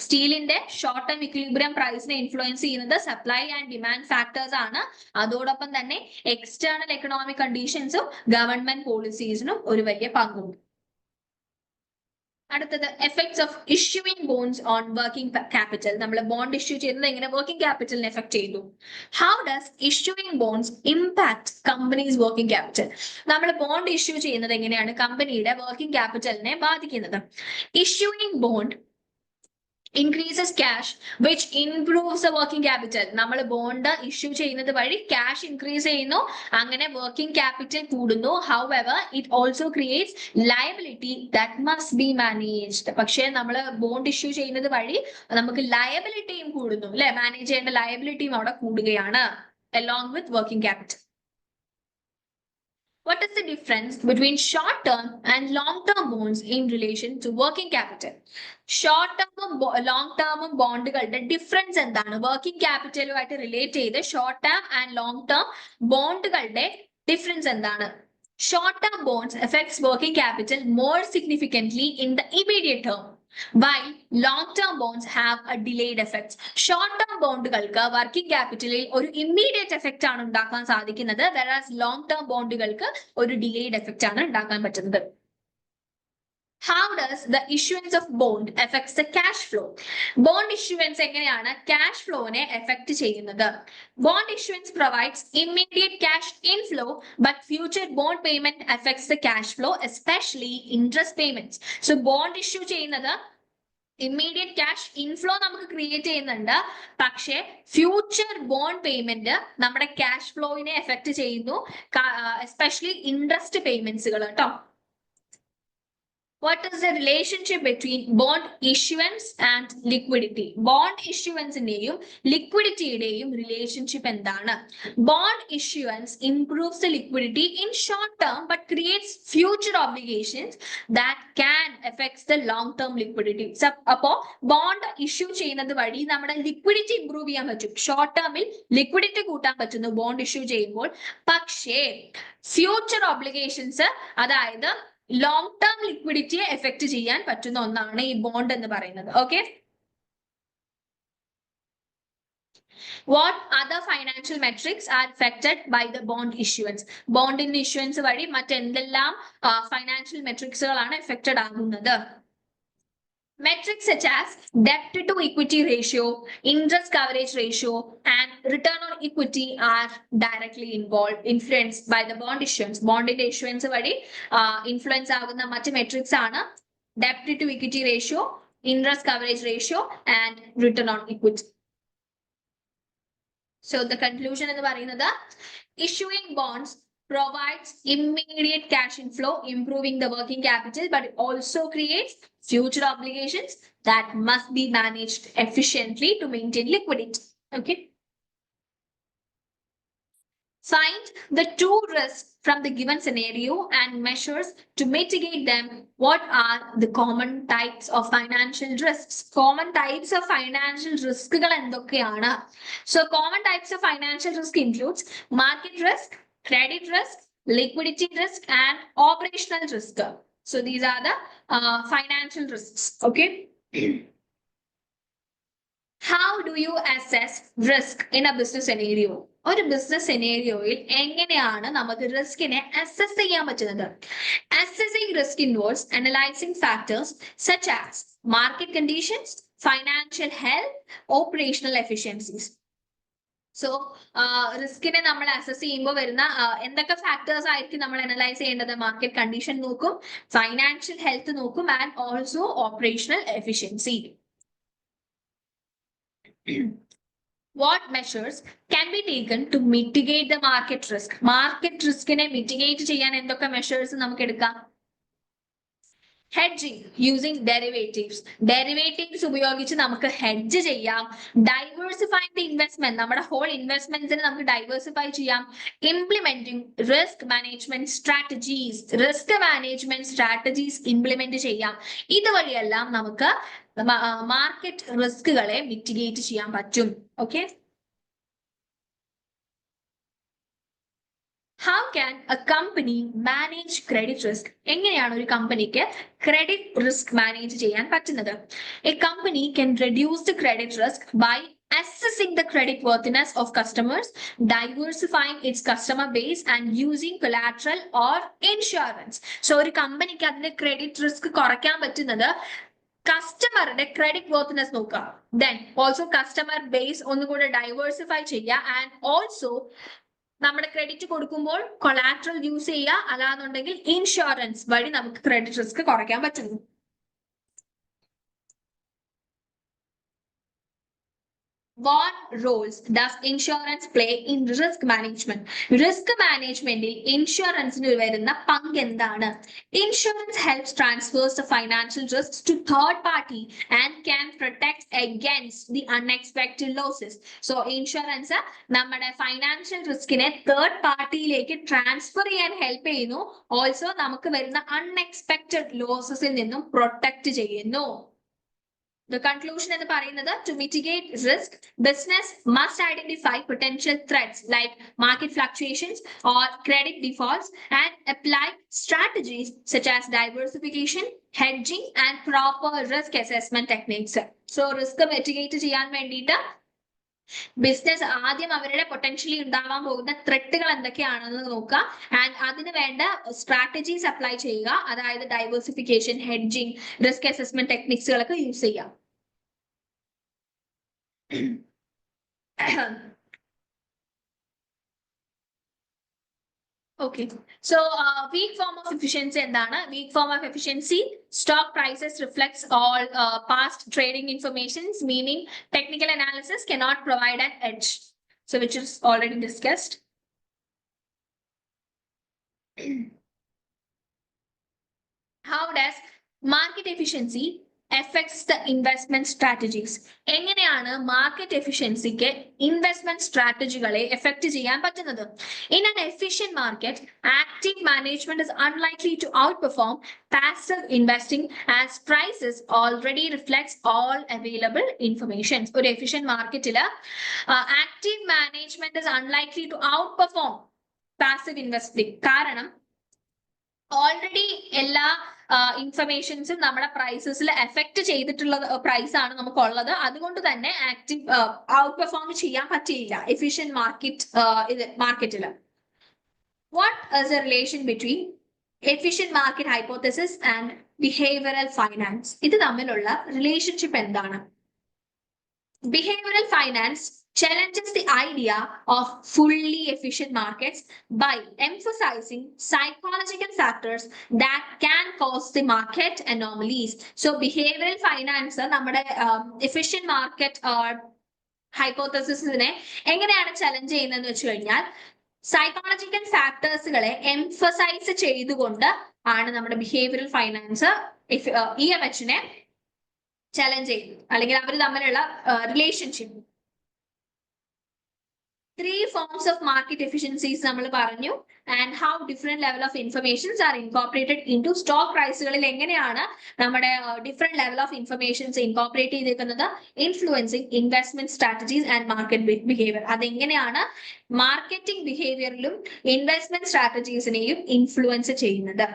steel in the short term equilibrium price ne influence ചെയ്യുന്നത് supply and demand factors ആണ്. അതോടൊപ്പം തന്നെ external economic conditions government policies നും ഒരു വലിയ പങ്കുണ്ട്. അടുത്തത് effects of issuing bonds on working capital. നമ്മൾ ബോണ്ട് ഇഷ്യൂ ചെയ്യുന്നത് എങ്ങനെ വർക്കിംഗ് ക്യാപിറ്റലിനെ എഫക്ട് ചെയ്തു? How does issuing bonds impact companies working capital? നമ്മൾ ബോണ്ട് ഇഷ്യൂ ചെയ്യുന്നത് എങ്ങനെയാണ് കമ്പനിയുടെ വർക്കിംഗ് ക്യാപിറ്റലിനെ ബാധിക്കുന്നത്? Issuing bond increases cash, which improves the working capital. നമ്മൾ ബോണ്ട് ഇഷ്യൂ ചെയ്യുന്നത് വഴി ക്യാഷ് ഇൻക്രീസ് ചെയ്യുന്നു, അങ്ങനെ വർക്കിംഗ് ക്യാപിറ്റൽ കൂടുന്നു. However, it also creates liability that must be managed. പക്ഷേ നമ്മൾ ബോണ്ട് ഇഷ്യൂ ചെയ്യുന്നത് വഴി നമുക്ക് ലയബിലിറ്റിയും കൂടുന്നു, അല്ലെ? മാനേജ് ചെയ്യേണ്ട ലയബിലിറ്റിയും അവിടെ കൂടുകയാണ് along with working capital. What is the difference between short-term and long-term bonds in relation to working capital? Short-term long-term ബോണ്ടുകളുടെ ഡിഫറൻസ് എന്താണ്? വർക്കിംഗ് ക്യാപിറ്റലുമായിട്ട് റിലേറ്റ് ചെയ്ത് ഷോർട്ട്-ടേം ആൻഡ് ലോങ്-ടേം ബോണ്ടുകളുടെ ഡിഫറൻസ് എന്താണ്? Short-term bonds affects working capital more significantly in the immediate term, while long-term bonds have a delayed effect. Short-term ബോണ്ടുകൾക്ക് working ക്യാപിറ്റലിൽ ഒരു immediate effect ആണ് ഉണ്ടാക്കാൻ സാധിക്കുന്നത്, whereas long-term ബോണ്ടുകൾക്ക് ഒരു ഡിലേഡ് എഫക്റ്റ് ആണ് ഉണ്ടാക്കാൻ പറ്റുന്നത്. How does the issuance of bond affects the cash flow? Bond issuance എങ്ങനെയാണ് cash flowനെ affect ചെയ്യുന്നത്? Bond issuance provides immediate cash inflow, but future bond payment affects the cash flow, especially interest payments. So bond issue ചെയ്യുന്നത് immediate cash inflow നമുക്ക് create ചെയ്യുന്നുണ്ട്, പക്ഷേ future bond payment നമ്മുടെ cash ഫ്ലോയിനെ effect ചെയ്യുന്നു, especially interest പേയ്മെന്റ്സുകൾ കേട്ടോ. What is the relationship between bond issuance and liquidity? Bond issuance ന്റെയും ലിക്വിഡിറ്റിയുടെയും relationship എന്താണ്? Bond issuance improves the liquidity in short term but creates future obligations that can affect the long term liquidity. അപ്പോ bond issue ചെയ്യുന്നത് വഴി നമ്മുടെ liquidity improve ചെയ്യാൻ പറ്റും, short ടേമിൽ liquidity കൂട്ടാൻ പറ്റുന്നു ബോണ്ട് ഇഷ്യൂ ചെയ്യുമ്പോൾ. പക്ഷേ ഫ്യൂച്ചർ ഒബ്ലിഗേഷൻസ്, അതായത് ലോങ് ടേം ലിക്വിഡിറ്റിയെ എഫക്ട് ചെയ്യാൻ പറ്റുന്ന ഒന്നാണ് ഈ ബോണ്ട് എന്ന് പറയുന്നത്. Okay, what other financial metrics are affected by the bond issuance? ബോണ്ടിന്റെ ഇഷ്യൂവൻസ് വഴി മറ്റെന്തെല്ലാം ഫൈനാൻഷ്യൽ മെട്രിക്സുകളാണ് എഫക്റ്റഡ് ആകുന്നത്? Metrics such as debt to equity ratio, interest coverage ratio, and return on equity are directly influenced by the bond issuance. Bond issuance vadi influence aguna mate metrics aanu debt to equity ratio, interest coverage ratio, and return on equity. So the conclusion ennu parayunnathu, issuing bonds provides immediate cash inflow, improving the working capital, but it also creates future obligations that must be managed efficiently to maintain liquidity. Okay. Find the true risk from the given scenario and measures to mitigate them. What are the common types of financial risks? Common types of financial risks എന്തൊക്കെയാണ്? So common types of financial risk includes market risk, credit risk, liquidity risk, and operational risk. So these are the financial risks. Okay. How do you assess risk in a business scenario? ഒരു business സെനേറിയോയിൽ എങ്ങനെയാണ് നമുക്ക് റിസ്കിനെ assess ചെയ്യാൻ പറ്റുന്നത്? Assessing risk involves analysing factors such as market conditions, financial health, operational efficiencies. So റിസ്കിനെ നമ്മൾ assess ചെയ്യുമ്പോൾ വരുന്ന എന്തൊക്കെ ഫാക്ടേഴ്സ് ആയിരിക്കും നമ്മൾ അനലൈസ് ചെയ്യേണ്ടത്? മാർക്കറ്റ് കണ്ടീഷൻ നോക്കും, ഫൈനാൻഷ്യൽ ഹെൽത്ത് നോക്കും, and also operational efficiency. What measures can be taken to mitigate the market risk? Market risk ne mitigate cheyan endokke measures namukku edukam? Hedging using derivatives. Derivatives ഉപയോഗിച്ച് നമുക്ക് hedge ചെയ്യാം. Diversifying the investment. നമ്മുടെ whole investments നെ നമുക്ക് diversify ചെയ്യാം. Implementing risk management strategies. Risk management strategies implement ചെയ്യാം. ഇതുവഴിയെല്ലാം നമുക്ക് market റിസ്കുകളെ mitigate ചെയ്യാൻ പറ്റും. Okay. How can a company manage credit risk? എങ്ങനെയാണ് ഒരു കമ്പനിക്ക് ക്രെഡിറ്റ് റിസ്ക് മാനേജ് ചെയ്യാൻ പറ്റുന്നത്? A company can reduce the credit risk by assessing the credit worthiness of customers, diversifying its customer base, and using collateral or insurance. So ഒരു കമ്പനിക്ക് അതിന്റെ credit risk കുറയ്ക്കാൻ പറ്റുന്നത് കസ്റ്റമറുടെ ക്രെഡിറ്റ് വർത്തിനെസ് നോക്കുക, then also customer base ഒന്നുകൂടെ diversify ചെയ്യുക, and also നമ്മുടെ credit കൊടുക്കുമ്പോൾ കൊളാട്രൽ യൂസ് ചെയ്യുക, അല്ലാന്നുണ്ടെങ്കിൽ ഇൻഷുറൻസ് വഴി നമുക്ക് ക്രെഡിറ്റ് റിസ്ക് കുറയ്ക്കാൻ പറ്റുന്നു. What roles does insurance play in risk management? Risk management insurance വരുന്ന പങ്ക് എന്താണ്? Insurance helps transfers the financial risks to third party and can protect against the unexpected losses. So insurance നമ്മുടെ financial riskനെ third partyയിലേക്ക് transfer ചെയ്യാൻ help ചെയ്യുന്നു. Also നമുക്ക് വരുന്ന unexpected losses നിന്നും protect ചെയ്യുന്നു. The conclusion എന്ന് പറയുന്നത്, to mitigate risk, business must identify potential threats like market fluctuations or credit defaults and apply strategies such as diversification, hedging, and proper risk assessment techniques. So risk mitigate ചെയ്യാൻ വേണ്ടിയിട്ട് business ആദ്യം അവരുടെ potentially ഉണ്ടാവാൻ പോകുന്ന ത്രെട്ടുകൾ എന്തൊക്കെയാണെന്ന് നോക്കുക, and അതിന് വേണ്ട സ്ട്രാറ്റജീസ് അപ്ലൈ ചെയ്യുക, അതായത് ഡൈവേഴ്സിഫിക്കേഷൻ, ഹെഡ്ജിങ്, റിസ്ക് അസസ്മെന്റ് ടെക്നിക്സുകളൊക്കെ യൂസ് ചെയ്യാം. Okay, so weak form of efficiency endana? Weak form of efficiency, stock prices reflects all past trading informations, meaning technical analysis cannot provide an edge, so which is already discussed. How does market efficiency affects the investment strategies? എങ്ങനെയാണ് market എഫിഷ്യൻസിക്ക് investment സ്ട്രാറ്റജികളെ effect ചെയ്യാൻ പറ്റുന്നത്? In an efficient market, active management is unlikely to outperform passive investing as prices already reflects all available information. ഒരു efficient marketൽ active management is unlikely to outperform passive investing. കാരണം already എല്ലാ ഇൻഫർമേഷൻസും നമ്മുടെ പ്രൈസസിൽ effect ചെയ്തിട്ടുള്ള price ആണ് നമുക്കുള്ളത്. അതുകൊണ്ട് തന്നെ active out perform ചെയ്യാൻ പറ്റിയില്ല എഫിഷ്യന്റ് മാർക്കറ്റിൽ. What is the relation between efficient market hypothesis and behavioural finance? ഇത് തമ്മിലുള്ള റിലേഷൻഷിപ്പ് എന്താണ്? Behavioral finance challenges the idea of fully efficient markets by emphasizing psychological factors that can cause the market anomalies. So behavioral finance നമ്മുടെ efficient market ഹൈപ്പോത്തസിസിനെ എങ്ങനെയാണ് challenge ചെയ്യുന്നതെന്ന് വെച്ച് കഴിഞ്ഞാൽ psychological ഫാക്ടേഴ്സുകളെ emphasise ചെയ്തുകൊണ്ട് ആണ് നമ്മുടെ ബിഹേവിയറൽ ഫൈനാൻസ് EMHനെ ചലഞ്ച് ചെയ്യുന്നത്, അല്ലെങ്കിൽ അവർ തമ്മിലുള്ള relationship. Three forms of market efficiencies നമ്മൾ പറഞ്ഞു and how different level of informations are incorporated into stock പ്രൈസുകളിൽ എങ്ങനെയാണ് നമ്മുടെ different level of informations incorporate ചെയ്തിരിക്കുന്നത് influencing investment strategies and market behavior അതെങ്ങനെയാണ് മാർക്കറ്റിംഗ് ബിഹേവിയറിലും ഇൻവെസ്റ്റ്മെന്റ് സ്ട്രാറ്റജീസിനെയും ഇൻഫ്ലുവൻസ് ചെയ്യുന്നത്.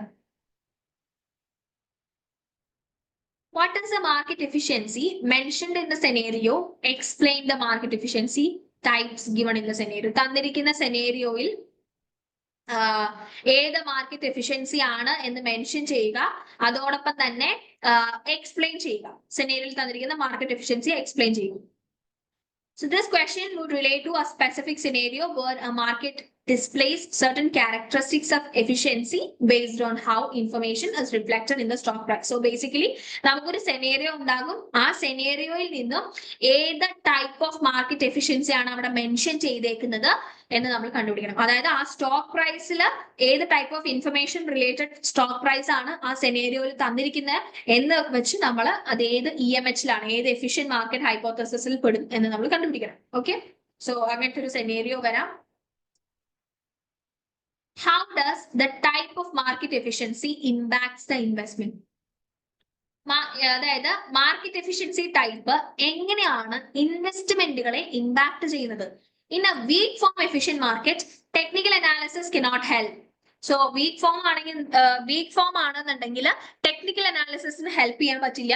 What is the market efficiency mentioned in the scenario? Explain the market efficiency types given in the scenario. തന്നിരിക്കുന്ന സെനേറിയോയിൽ ഏത് market efficiency ആണ് എന്ന് mention ചെയ്യുക, അതോടൊപ്പം തന്നെ എക്സ്പ്ലെയിൻ ചെയ്യുക. സെനേറിയോയിൽ തന്നിരിക്കുന്ന മാർക്കറ്റ് എഫിഷ്യൻസി എക്സ്പ്ലെയിൻ ചെയ്യുക. So this question would relate to a specific scenario where a market displays certain characteristics of efficiency based on how information is reflected in the stock price. So basically, നമുക്കൊരു scenario ഉണ്ടാകും. ആ സെനേറിയോയിൽ നിന്നും ഏത് type of market efficiency ആണ് അവിടെ mention ചെയ്തേക്കുന്നത് എന്ന് നമ്മൾ കണ്ടുപിടിക്കണം. അതായത് ആ സ്റ്റോക്ക് പ്രൈസിൽ ഏത് type of information related stock price ആണ് ആ സെനേറിയോയിൽ തന്നിരിക്കുന്നത് എന്ന് വെച്ച് നമ്മൾ അത് ഏത് EMH-ലാണ്, ഏത് എഫിഷ്യന്റ് മാർക്കറ്റ് ഹൈപ്പോത്തസിസിൽ പെടും എന്ന് നമ്മൾ കണ്ടുപിടിക്കണം. ഓക്കെ, സോ അങ്ങനത്തെ ഒരു സെനേറിയോ വരാം. How does the type of market efficiency impacts the investment? അതായത് മാർക്കറ്റ് എഫിഷ്യൻസി ടൈപ്പ് എങ്ങനെയാണ് ഇൻവെസ്റ്റ്മെന്റുകളെ ഇമ്പാക്ട് ചെയ്യുന്നത്? In a weak form efficient market technical analysis cannot help. So weak form ആണെന്നുണ്ടെങ്കിൽ ടെക്നിക്കൽ അനാലിസിസിന് help ചെയ്യാൻ പറ്റില്ല.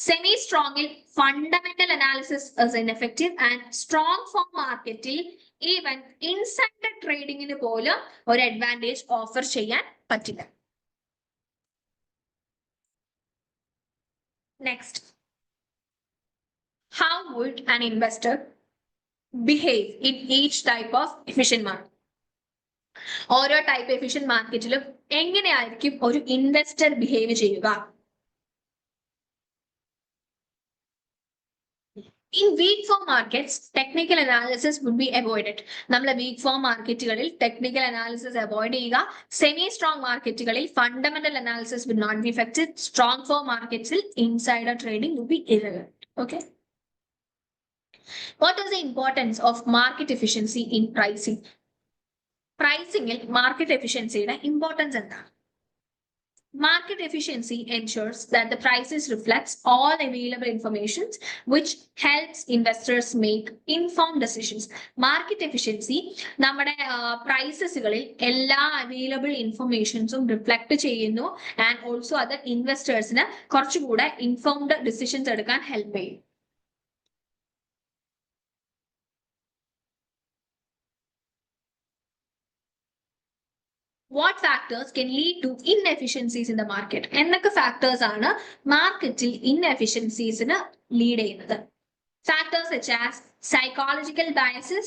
സെമി സ്ട്രോങ്ങിൽ fundamental analysis is ineffective and strong form മാർക്കറ്റിൽ ഈവൻ ഇൻസൈഡർ ട്രേഡിങ്ങിന് പോലും ഒരു അഡ്വാൻറ്റേജ് ഓഫർ ചെയ്യാൻ പറ്റില്ല. Next, how would an investor behave in each type of efficient market? ഓരോ ടൈപ്പ് എഫിഷ്യന്റ് മാർക്കറ്റിലും എങ്ങനെയായിരിക്കും ഒരു ഇൻവെസ്റ്റർ ബിഹേവ് ചെയ്യുക? In weak form markets, technical analysis would be avoided. നമ്മൾ weak form മാർക്കറ്റുകളിൽ technical analysis avoid ചെയ്യുക. Semi strong മാർക്കറ്റുകളിൽ fundamental analysis would not be effective. Strong form markets insider trading would be irrelevant. Okay. What is the importance of market efficiency in pricing? Pricing il market efficiency യുടെ importance എന്താണ്? Market efficiency ensures that the prices reflects all available information which helps investors make informed decisions. Market efficiency നമ്മുടെ പ്രൈസസുകളിൽ എല്ലാ available ഇൻഫർമേഷൻസും reflect ചെയ്യുന്നു and also അത് ഇൻവെസ്റ്റേഴ്സിന് കുറച്ചുകൂടെ informed decisions എടുക്കാൻ help ചെയ്യും. What factors can lead to inefficiencies in the market? എന്തൊക്കെ factors ആണ് മാർക്കറ്റിൽ ഇൻഎഫിഷ്യൻസീസിന് ലീഡ് ചെയ്യുന്നത്? Factors such as psychological biases,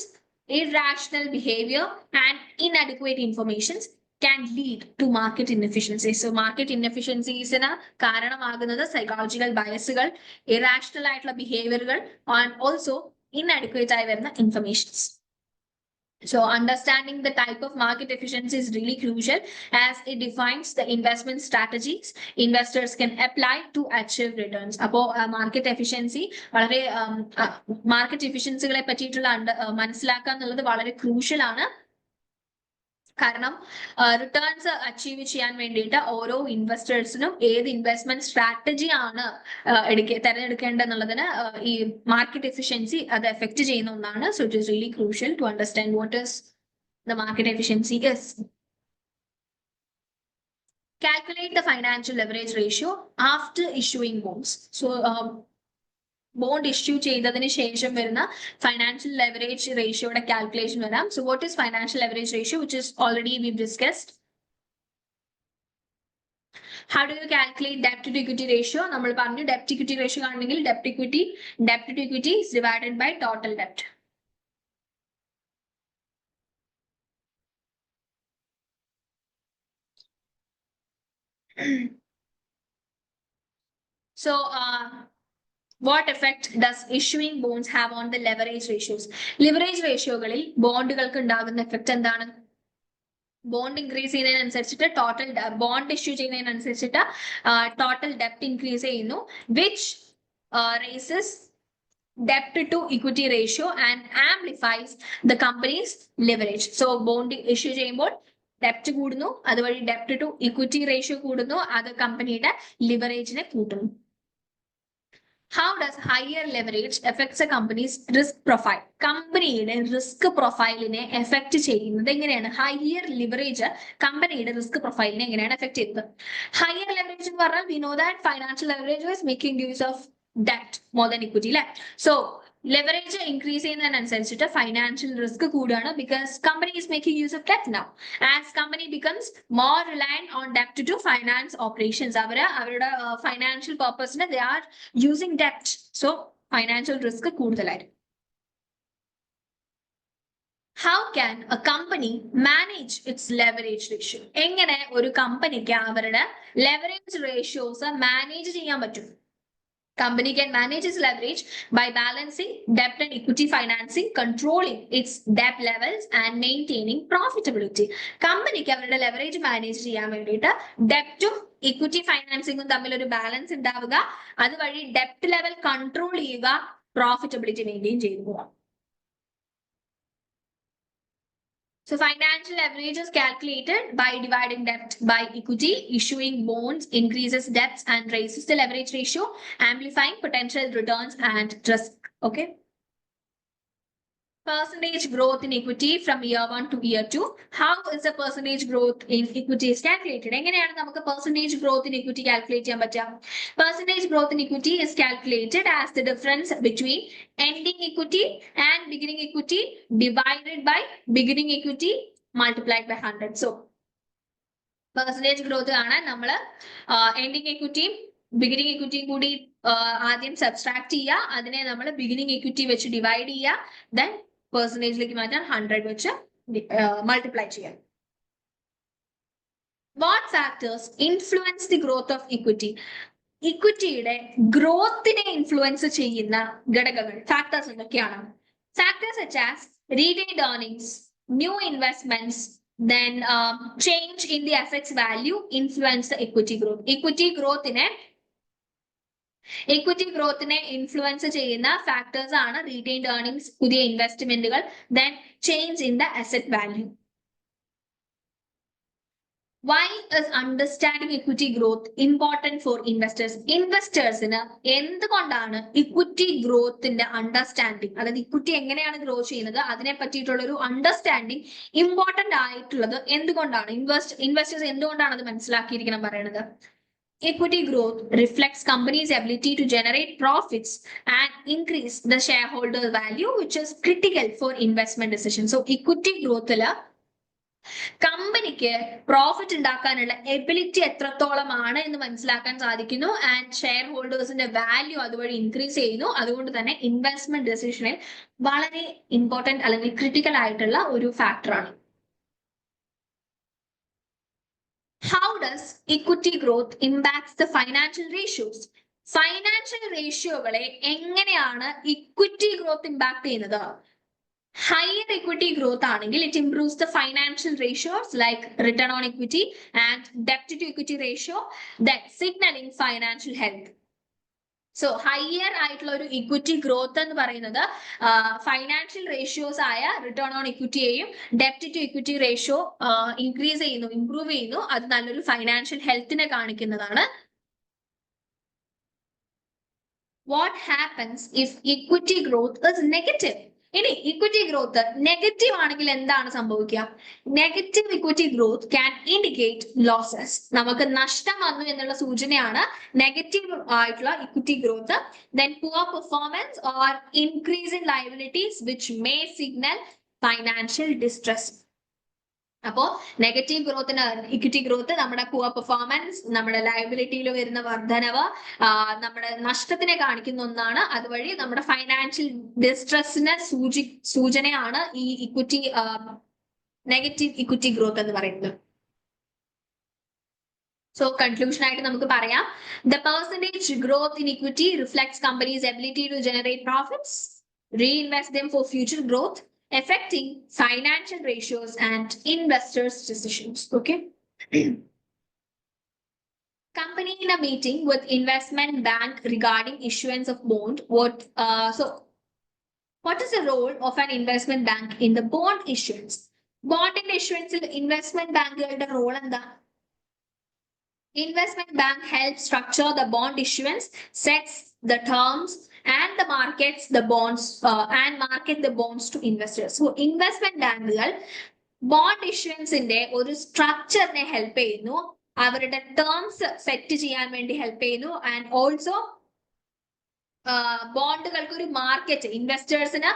irrational behavior, and inadequate information can lead to market inefficiencies. So market inefficiencies-ന് കാരണമാകുന്നത് psychological biasകൾ, irrational ആയിട്ടുള്ള behaviorകൾ, and also inadequate ആയി വരുന്ന informations. So understanding the type of market efficiency is really crucial as it defines the investment strategies investors can apply to achieve returns. Appo market efficiency വളരെ market efficiencyകളെ പറ്റിയിട്ടുള്ള മനസ്സിലാക്കുക എന്നുള്ളത് വളരെ crucial ആണ്. കാരണം returns achieve ചെയ്യാൻ വേണ്ടിയിട്ട് ഓരോ ഇൻവെസ്റ്റേഴ്സിനും ഏത് ഇൻവെസ്റ്റ്മെന്റ് സ്ട്രാറ്റജി ആണ് തിരഞ്ഞെടുക്കേണ്ടതെന്നുള്ളതിന് ഈ മാർക്കറ്റ് എഫിഷ്യൻസി അത് എഫക്ട് ചെയ്യുന്ന ഒന്നാണ്. So it is really crucial to understand what is the market efficiency is. Calculate the financial leverage ratio after issuing bonds. So bond issue ചെയ്തതിന് ശേഷം വരുന്ന ഫൈനാൻഷ്യൽ ലെവറേജ് റേഷ്യോയുടെ calculation വരാം. So what is financial leverage ratio which is already we discussed. How do you calculate debt to equity ratio? നമ്മൾ പറഞ്ഞു debt to equity ratio ആണെങ്കിൽ debt to equity is divided by total debt. So what effect does issuing bonds have on the leverage ratios? Leverage ratioകളിൽ ബോണ്ടുകൾക്ക് ഉണ്ടാകുന്ന effect എന്താണ്? Bond increase ചെയ്യുന്നതിനനുസരിച്ചിട്ട് total bond issue ചെയ്യുന്നതിനനുസരിച്ചിട്ട് total ഡെപ്റ്റ് increase ചെയ്യുന്നു, which raises debt to equity ratio and amplifies the company's leverage. So bond issue ചെയ്യുമ്പോൾ ഡെപ്റ്റ് കൂടുന്നു, അതുവഴി ഡെപ്റ്റ് to equity ratio കൂടുന്നു, അത് കമ്പനിയുടെ ലിവറേജിനെ കൂട്ടുന്നു. How does higher leverage affects a company's risk profile? കമ്പനിയുടെ റിസ്ക് പ്രൊഫൈലിനെ എഫക്ട് ചെയ്യുന്നത് എങ്ങനെയാണ്? ഹയർ ലിവറേജ് കമ്പനിയുടെ റിസ്ക് പ്രൊഫൈലിനെ എങ്ങനെയാണ് എഫക്ട് ചെയ്യുന്നത്? ഹയർ ലെവറേജ് എന്ന് പറഞ്ഞാൽ we know that financial leverage is making use of debt more than equity, അല്ലെ? So leverage increase ചെയ്യുന്നതിനനുസരിച്ചിട്ട് financial risk കൂടുകയാണ്, because company is making use of debt now. As company becomes more reliant on debt to finance operations, അവരുടെ financial purpose they are using debt. So financial risk കൂടുതലായിരിക്കും. How can a company manage its leverage ratio? എങ്ങനെ ഒരു കമ്പനിക്ക് അവരുടെ leverage ratios manage ചെയ്യാൻ പറ്റും? Company can manage its leverage by balancing debt and equity financing, controlling its debt levels and maintaining profitability. കമ്പനിക്ക് അവരുടെ leverage manage ചെയ്യാൻ വേണ്ടിയിട്ട് ഡെപ്റ്റും ഇക്വിറ്റി ഫൈനാൻസിങ്ങും തമ്മിൽ ഒരു ബാലൻസ് ഉണ്ടാവുക, അതുവഴി ഡെപ്റ്റ് ലെവൽ കൺട്രോൾ ചെയ്യുക, പ്രോഫിറ്റബിലിറ്റി മെയിൻറ്റെയിൻ ചെയ്തു പോകാം. So financial leverage is calculated by dividing debt by equity. Issuing bonds increases debts and raises the leverage ratio, amplifying potential returns and risk. Okay. Percentage growth in equity from year 1 to year 2. How is the percentage growth in equity is calculated? എങ്ങനെയാണ് നമുക്ക് percentage growth in equity calculate ചെയ്യാൻ പറ്റുക? Percentage growth in equity is calculated as the difference between ending equity and beginning equity divided by beginning equity multiplied by 100. So percentage growth ആണ് നമ്മൾ ending equity beginning equity കൂടി ആദ്യം subtract ചെയ്യുക, അതിനെ നമ്മൾ beginning equity വെച്ച് divide ചെയ്യുക, then പെർസെന്റേജിലേക്ക് മാറ്റാൻ 100 വെച്ച് മൾട്ടിപ്ലൈ ചെയ്യാം. What factors influence the growth of equity? ഇക്വിറ്റിയുടെ ഗ്രോത്തിനെ ഇൻഫ്ലുവൻസ് ചെയ്യുന്ന ഘടകങ്ങൾ ഫാക്ടേഴ്സ് എന്തൊക്കെയാണ്? Factors such as retained earnings, new investments, then change in the assets value influence the equity growth. Equity growth influence ചെയ്യുന്ന ഫാക്ടേഴ്സ് ആണ് retained earnings, പുതിയ ഇൻവെസ്റ്റ്മെന്റുകൾ, then change in the asset value. Why is understanding equity growth important for investors? ഇൻവെസ്റ്റേഴ്സിന് എന്തുകൊണ്ടാണ് equity ഗ്രോത്തിന്റെ understanding, അതായത് equity എങ്ങനെയാണ് grow ചെയ്യുന്നത് അതിനെ പറ്റിയിട്ടുള്ള ഒരു അണ്ടർസ്റ്റാൻഡിങ് ഇമ്പോർട്ടന്റ് ആയിട്ടുള്ളത് എന്തുകൊണ്ടാണ്? ഇൻവെസ്റ്റേഴ്സ് എന്തുകൊണ്ടാണ് അത് മനസ്സിലാക്കിയിരിക്കണം പറയുന്നത്? Equity growth reflects company's ability to generate profits and increase the shareholder value, which is critical for investment decisions. So equity growth കമ്പനിക്ക് പ്രോഫിറ്റ് ഉണ്ടാക്കാനുള്ള എബിലിറ്റി എത്രത്തോളമാണ് എന്ന് മനസ്സിലാക്കാൻ സാധിക്കുന്നു, ആൻഡ് ഷെയർ ഹോൾഡേഴ്സിന്റെ വാല്യൂ അതുവഴി ഇൻക്രീസ് ചെയ്യുന്നു. അതുകൊണ്ട് തന്നെ ഇൻവെസ്റ്റ്മെന്റ് ഡിസിഷനിൽ വളരെ ഇമ്പോർട്ടന്റ് അല്ലെങ്കിൽ ക്രിട്ടിക്കൽ ആയിട്ടുള്ള ഒരു ഫാക്ടറാണ്. How does equity growth impacts the financial ratios? Financial ratioകളെ എങ്ങനെയാണ് ഇക്വിറ്റി ഗ്രോത്ത് ഇമ്പാക്ട് ചെയ്യുന്നത്? Higher equity growth ആണെങ്കിൽ it improves the financial ratios like return on equity and debt to equity ratio, that signaling financial health. So higher ആയിട്ടുള്ള ഒരു equity growth എന്ന് പറയുന്നത് financial ratios ആയ return on ഇക്വിറ്റിയെയും ഡെപ്റ്റ് to equity ratio increase ചെയ്യുന്നു, improve ചെയ്യുന്നു. അത് നല്ലൊരു ഫൈനാൻഷ്യൽ ഹെൽത്തിനെ കാണിക്കുന്നതാണ്. What happens if equity growth is negative? ഇനി ഇക്വിറ്റി ഗ്രോത്ത് നെഗറ്റീവ് ആണെങ്കിൽ എന്താണ് സംഭവിക്കുക? Negative equity growth can indicate losses. നമുക്ക് നഷ്ടം വന്നു എന്നുള്ള സൂചനയാണ് നെഗറ്റീവ് ആയിട്ടുള്ള equity growth. Then poor performance or increase in liabilities which may signal financial distress. അപ്പോ നെഗറ്റീവ് ഗ്രോത്തിന് ഇക്വിറ്റി ഗ്രോത്ത് നമ്മുടെ പുവർ പെർഫോമൻസ്, നമ്മുടെ ലയബിലിറ്റിയിൽ വരുന്ന വർധനവ്, നമ്മുടെ നഷ്ടത്തിനെ കാണിക്കുന്ന ഒന്നാണ്. അതുവഴി നമ്മുടെ ഫൈനാൻഷ്യൽ ഡിസ്ട്രെസ്സിന് സൂചനയാണ് ഈ ഇക്വിറ്റി നെഗറ്റീവ് ഇക്വിറ്റി ഗ്രോത്ത് എന്ന് പറയുന്നത്. സോ കൺക്ലൂഷൻ ആയിട്ട് നമുക്ക് പറയാം, the percentage growth in equity reflects company's ability to generate profits, reinvest them for future growth, affecting financial ratios and investors' decisions. Okay. Company in a meeting with investment bank regarding issuance of bond. So What is the role of an investment bank in the bond issuance? ബോണ്ടിന്റെ ഇഷ്യൂൻസിൽ investment ബാങ്കുകളുടെ role എന്താ? Investment bank helps structure the bond issuance, sets the terms and the markets the bonds and market the bonds to investors. So investment ബാങ്കുകൾ bond ഇഷ്യൂൻസിന്റെ ഒരു സ്ട്രക്ചറിനെ help ചെയ്യുന്നു, അവരുടെ terms set ചെയ്യാൻ വേണ്ടി ഹെൽപ്പ് ചെയ്യുന്നു, ആൻഡ് ഓൾസോ ബോണ്ടുകൾക്ക് ഒരു market, ഇൻവെസ്റ്റേഴ്സിന്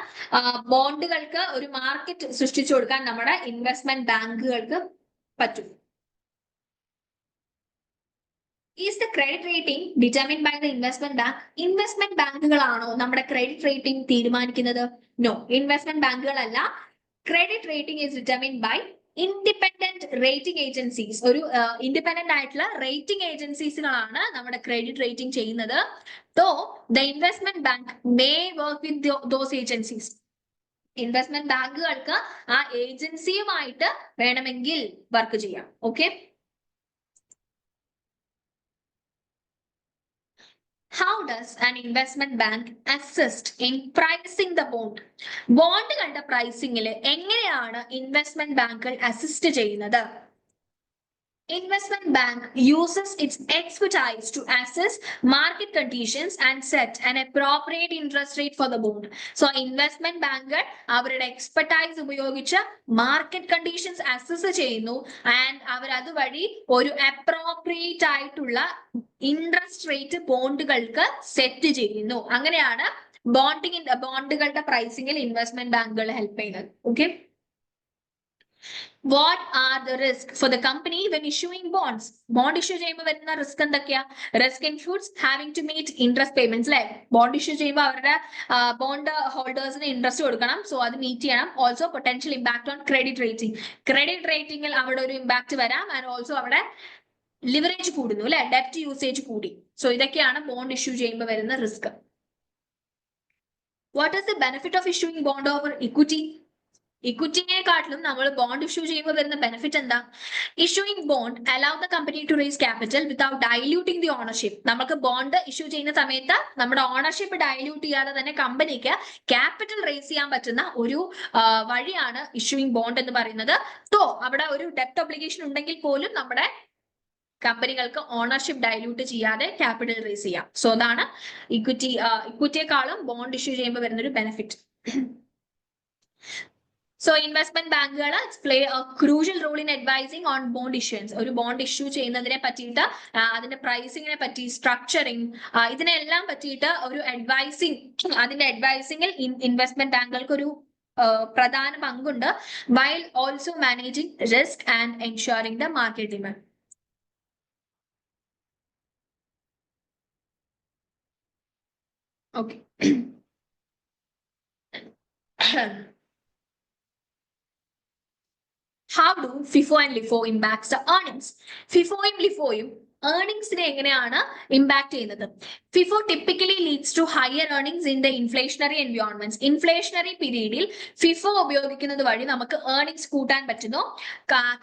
ബോണ്ടുകൾക്ക് ഒരു market സൃഷ്ടിച്ചു കൊടുക്കാൻ നമ്മുടെ ഇൻവെസ്റ്റ്മെന്റ് ബാങ്കുകൾക്ക് പറ്റും. Is the credit rating determined by the investment bank? Investment ബാങ്കുകളാണോ നമ്മുടെ ക്രെഡിറ്റ് റേറ്റിംഗ് തീരുമാനിക്കുന്നത്? നോ, ഇൻവെസ്റ്റ്മെന്റ് ബാങ്കുകളല്ല. Credit rating is determined by independent rating agencies. ഒരു ഇൻഡിപെൻഡന്റ് ആയിട്ടുള്ള റേറ്റിംഗ് ഏജൻസീസുകളാണ് നമ്മുടെ ക്രെഡിറ്റ് റേറ്റിംഗ് ചെയ്യുന്നത്. So the investment bank may work with those agencies. Investment ബാങ്കുകൾക്ക് ആ ഏജൻസിയുമായിട്ട് വേണമെങ്കിൽ വർക്ക് ചെയ്യാം. Okay, how does an investment bank assist in pricing the bond? ബോണ്ടുകളുടെ പ്രൈസിംഗിൽ എങ്ങനെയാണ് ഇൻവെസ്റ്റ്മെന്റ് ബാങ്കുകൾ അസിസ്റ്റ് ചെയ്യുന്നത്? Investment bank uses its expertise to assess market conditions and set an appropriate interest rate for the bond. So investment bank അവരുടെ expertise ഉപയോഗിച്ച് market conditions assess ചെയ്യുന്നു and അവർ അതുവഴി ഒരു appropriate ആയിട്ടുള്ള interest rate ബോണ്ടുകൾക്ക് set ചെയ്യുന്നു. അങ്ങനെയാണ് ബോണ്ടുകളുടെ പ്രൈസിംഗിൽ investment ബാങ്കുകൾ help ചെയ്യുന്നത്. Okay, what are the risks for the company when issuing bonds? Bond issue ചെയ്യുമ്പോൾ വരുന്ന റിസ്ക് എന്തൊക്കെയാ? Risk includes having to meet interest payments. അല്ലെ, ബോണ്ട് ഇഷ്യൂ ചെയ്യുമ്പോൾ അവരുടെ ബോണ്ട് ഹോൾഡേഴ്സിന് ഇൻട്രസ്റ്റ് കൊടുക്കണം, സോ അത് മീറ്റ് ചെയ്യണം. Also potential impact on credit rating. Credit റേറ്റിംഗിൽ അവിടെ ഒരു ഇമ്പാക്ട് വരാം ആൻഡ് ഓൾസോ അവിടെ ലിവറേജ് കൂടുന്നു, അല്ലെ, ഡെപ്റ്റ് യൂസേജ് കൂടി. സോ ഇതൊക്കെയാണ് ബോണ്ട് ഇഷ്യൂ ചെയ്യുമ്പോൾ വരുന്ന risk. What is the benefit of issuing bond over equity? ഇക്വിറ്റിനെക്കാട്ടിലും നമ്മൾ ബോണ്ട് ഇഷ്യൂ ചെയ്യുമ്പോൾ വരുന്ന ബെനിഫിറ്റ് എന്താ? Issuing bond allow the company to raise capital without diluting the ownership. നമുക്ക് ബോണ്ട് ഇഷ്യൂ ചെയ്യുന്ന സമയത്ത് നമ്മുടെ ഓണർഷിപ്പ് ഡൈല്യൂട്ട് ചെയ്യാതെ തന്നെ കമ്പനിക്ക് ക്യാപിറ്റൽ റേസ് ചെയ്യാൻ പറ്റുന്ന ഒരു വഴിയാണ് ഇഷ്യൂയിങ് ബോണ്ട് എന്ന് പറയുന്നത്. സോ അവിടെ ഒരു ഡെപ്റ്റ് ഒബ്ലിഗേഷൻ ഉണ്ടെങ്കിൽ പോലും നമ്മുടെ കമ്പനികൾക്ക് ഓണർഷിപ്പ് ഡൈല്യൂട്ട് ചെയ്യാതെ ക്യാപിറ്റൽ റേസ് ചെയ്യാം. സോ അതാണ് ഇക്വിറ്റിയെക്കാളും ബോണ്ട് ഇഷ്യൂ ചെയ്യുമ്പോൾ വരുന്നൊരു ബെനിഫിറ്റ്. സോ ഇൻവെസ്റ്റ്മെന്റ് ബാങ്കുകൾ play a crucial role in advising on bond issuance. ഒരു ബോണ്ട് ഇഷ്യൂ ചെയ്യുന്നതിനെ പറ്റിയിട്ട്, അതിന്റെ പ്രൈസിങ്ങിനെ പറ്റി, സ്ട്രക്ചറിങ്, ഇതിനെല്ലാം പറ്റിയിട്ട് ഒരു അതിന്റെ അഡ്വൈസിങ്ങിൽ ഇൻവെസ്റ്റ്മെന്റ് ബാങ്കുകൾക്ക് ഒരു പ്രധാന പങ്കുണ്ട്, while also managing risk and ensuring the market demand. Okay, how do FIFO and LIFO impacts the earnings? FIFOയും LIFOയും ഏർണിംഗ്സിനെ എങ്ങനെയാണ് ഇമ്പാക്ട് ചെയ്യുന്നത്? FIFO typically leads to higher earnings in the inflationary environments. Inflationary പീരീഡിൽ FIFO ഉപയോഗിക്കുന്നത് വഴി നമുക്ക് earnings കൂട്ടാൻ പറ്റുന്നു.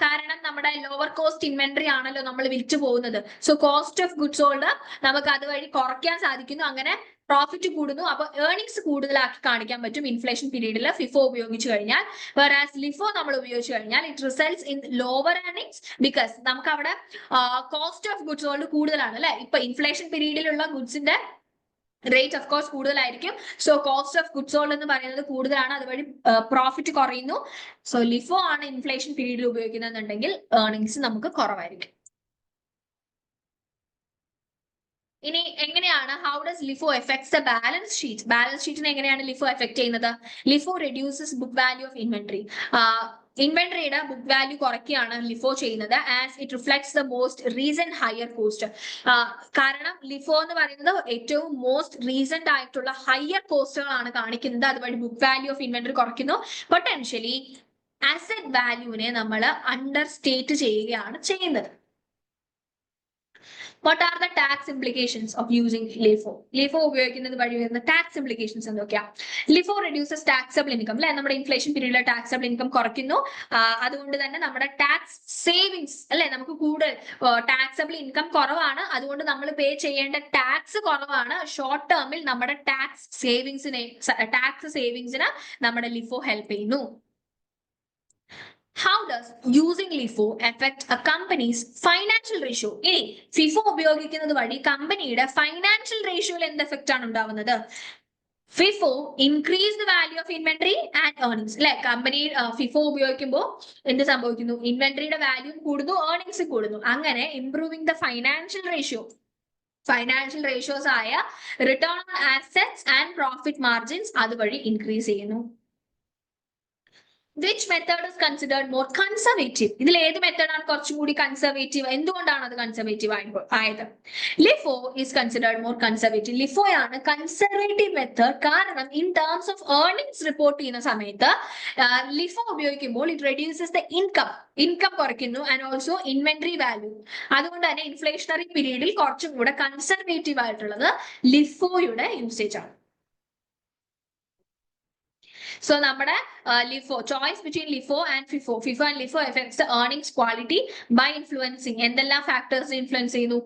കാരണം നമ്മുടെ ലോവർ കോസ്റ്റ് ഇൻവെന്ററി ആണല്ലോ നമ്മൾ വിറ്റ് പോകുന്നത്. So cost of goods sold നമുക്ക് അതുവഴി കുറയ്ക്കാൻ സാധിക്കുന്നു. അങ്ങനെ പ്രോഫിറ്റ് കൂടുന്നു. അപ്പൊ ഏർണിംഗ്സ് കൂടുതലാക്കി കാണിക്കാൻ പറ്റും ഇൻഫ്ലേഷൻ പീരീഡിൽ FIFO ഉപയോഗിച്ചു കഴിഞ്ഞാൽ. whereas LIFO നമ്മൾ ഉപയോഗിച്ചു കഴിഞ്ഞാൽ it results in lower earnings because നമുക്ക് അവിടെ കോസ്റ്റ് ഓഫ് ഗുഡ്സ് സോൾഡ് കൂടുതലാണ്, അല്ലെ. ഇപ്പൊ ഇൻഫ്ലേഷൻ പീരീഡിലുള്ള ഗുഡ്സിന്റെ റേറ്റ് ഓഫ് കോഴ്സ് കൂടുതലായിരിക്കും. So cost of goods sold എന്ന് പറയുന്നത് കൂടുതലാണ്, അതുവഴി പ്രോഫിറ്റ് കുറയുന്നു. സോ LIFO ആണ് ഇൻഫ്ലേഷൻ പീരീഡിൽ ഉപയോഗിക്കുന്നതെന്നുണ്ടെങ്കിൽ ഏർണിംഗ്സ് നമുക്ക് കുറവായിരിക്കും. ഇനി എങ്ങനെയാണ് how does LIFO affects the balance sheet? Balance ഷീറ്റിനെ എങ്ങനെയാണ് LIFO എഫക്ട് ചെയ്യുന്നത്? LIFO reduces book value of inventory. ഇൻവെന്ററിയുടെ ബുക്ക് വാല്യൂ കുറയ്ക്കുകയാണ് LIFO ചെയ്യുന്നത്, as it reflects the most recent higher cost. കാരണം LIFO എന്ന് പറയുന്നത് ഏറ്റവും മോസ്റ്റ് റീസെന്റ് ആയിട്ടുള്ള ഹയർ കോസ്റ്റുകളാണ് കാണിക്കുന്നത്, അതുവഴി ബുക്ക് വാല്യൂ ഓഫ് ഇൻവെന്ററി കുറയ്ക്കുന്നു. പൊട്ടൻഷ്യലി അസറ്റ് വാല്യൂവിനെ നമ്മൾ അണ്ടർ സ്റ്റേറ്റ് ചെയ്യുകയാണ് ചെയ്യുന്നത്. What are the tax implications of using LIFO? LIFO ഉപയോഗിക്കുന്നത് വഴി വരുന്ന ടാക്സ് ഇംപ്ലിക്കേഷൻസ് എന്തൊക്കെയാ? LIFO reduces taxable income അല്ലെ, നമ്മുടെ ഇൻഫ്ലേഷൻ പീരീഡിലെ ടാക്സബിൾ ഇൻകം കുറയ്ക്കുന്നു. അതുകൊണ്ട് തന്നെ നമ്മുടെ ടാക്സ് സേവിങ്സ് അല്ലെ, നമുക്ക് കൂടുതൽ ടാക്സബിൾ ഇൻകം കുറവാണ്, അതുകൊണ്ട് നമ്മൾ പേ ചെയ്യേണ്ട ടാക്സ് കുറവാണ്. ഷോർട്ട് ടേമിൽ നമ്മുടെ ടാക്സ് സേവിങ്സിന് നമ്മുടെ LIFO ഹെൽപ്പ് ചെയ്യുന്നു. How does using LIFO affect a company's financial ratio? ഇനി FIFO ഉപയോഗിക്കുന്നത് വഴി കമ്പനിയുടെ ഫൈനാൻഷ്യൽ റേഷ്യോയിൽ എന്ത് എഫക്റ്റ് ആണ് ഉണ്ടാവുന്നത്? FIFO increase the value of inventory and earnings. അല്ലെ, കമ്പനി FIFO ഉപയോഗിക്കുമ്പോൾ എന്ത് സംഭവിക്കുന്നു? ഇൻവെന്ററിയുടെ വാല്യൂ കൂടുന്നു, ഏർണിംഗ്സ് കൂടുന്നു. അങ്ങനെ improving the financial ratio, financial ratios ആയ return on assets and profit margins അതുവഴി ഇൻക്രീസ് ചെയ്യുന്നു. Which method is considered more conservative? ഇതിൽ ഏത് മെത്തേഡാണ് കുറച്ചും കൂടി കൺസർവേറ്റീവ്? എന്തുകൊണ്ടാണ് അത് കൺസർവേറ്റീവ് ആയത്? LIFO is considered more conservative. LIFO ആണ് കൺസർവേറ്റീവ് മെത്തേഡ്. കാരണം in terms of earnings report ചെയ്യുന്ന സമയത്ത് LIFO ഉപയോഗിക്കുമ്പോൾ ഇറ്റ് റെഡ്യൂസസ് ദ ഇൻകം കുറയ്ക്കുന്നു ആൻഡ് ഓൾസോ ഇൻവെന്ററി വാല്യൂ. അതുകൊണ്ട് തന്നെ ഇൻഫ്ലേഷണറി പീരീഡിൽ കുറച്ചും കൂടെ കൺസർവേറ്റീവ് ആയിട്ടുള്ളത് ലിഫോയുടെ യൂസേജ് ആണ്. So നമ്മുടെ LIFO, choice between LIFO and FIFO. FIFO and LIFO affects the earnings quality by influencing എന്തെല്ലാം factors influence ചെയ്യുന്നു?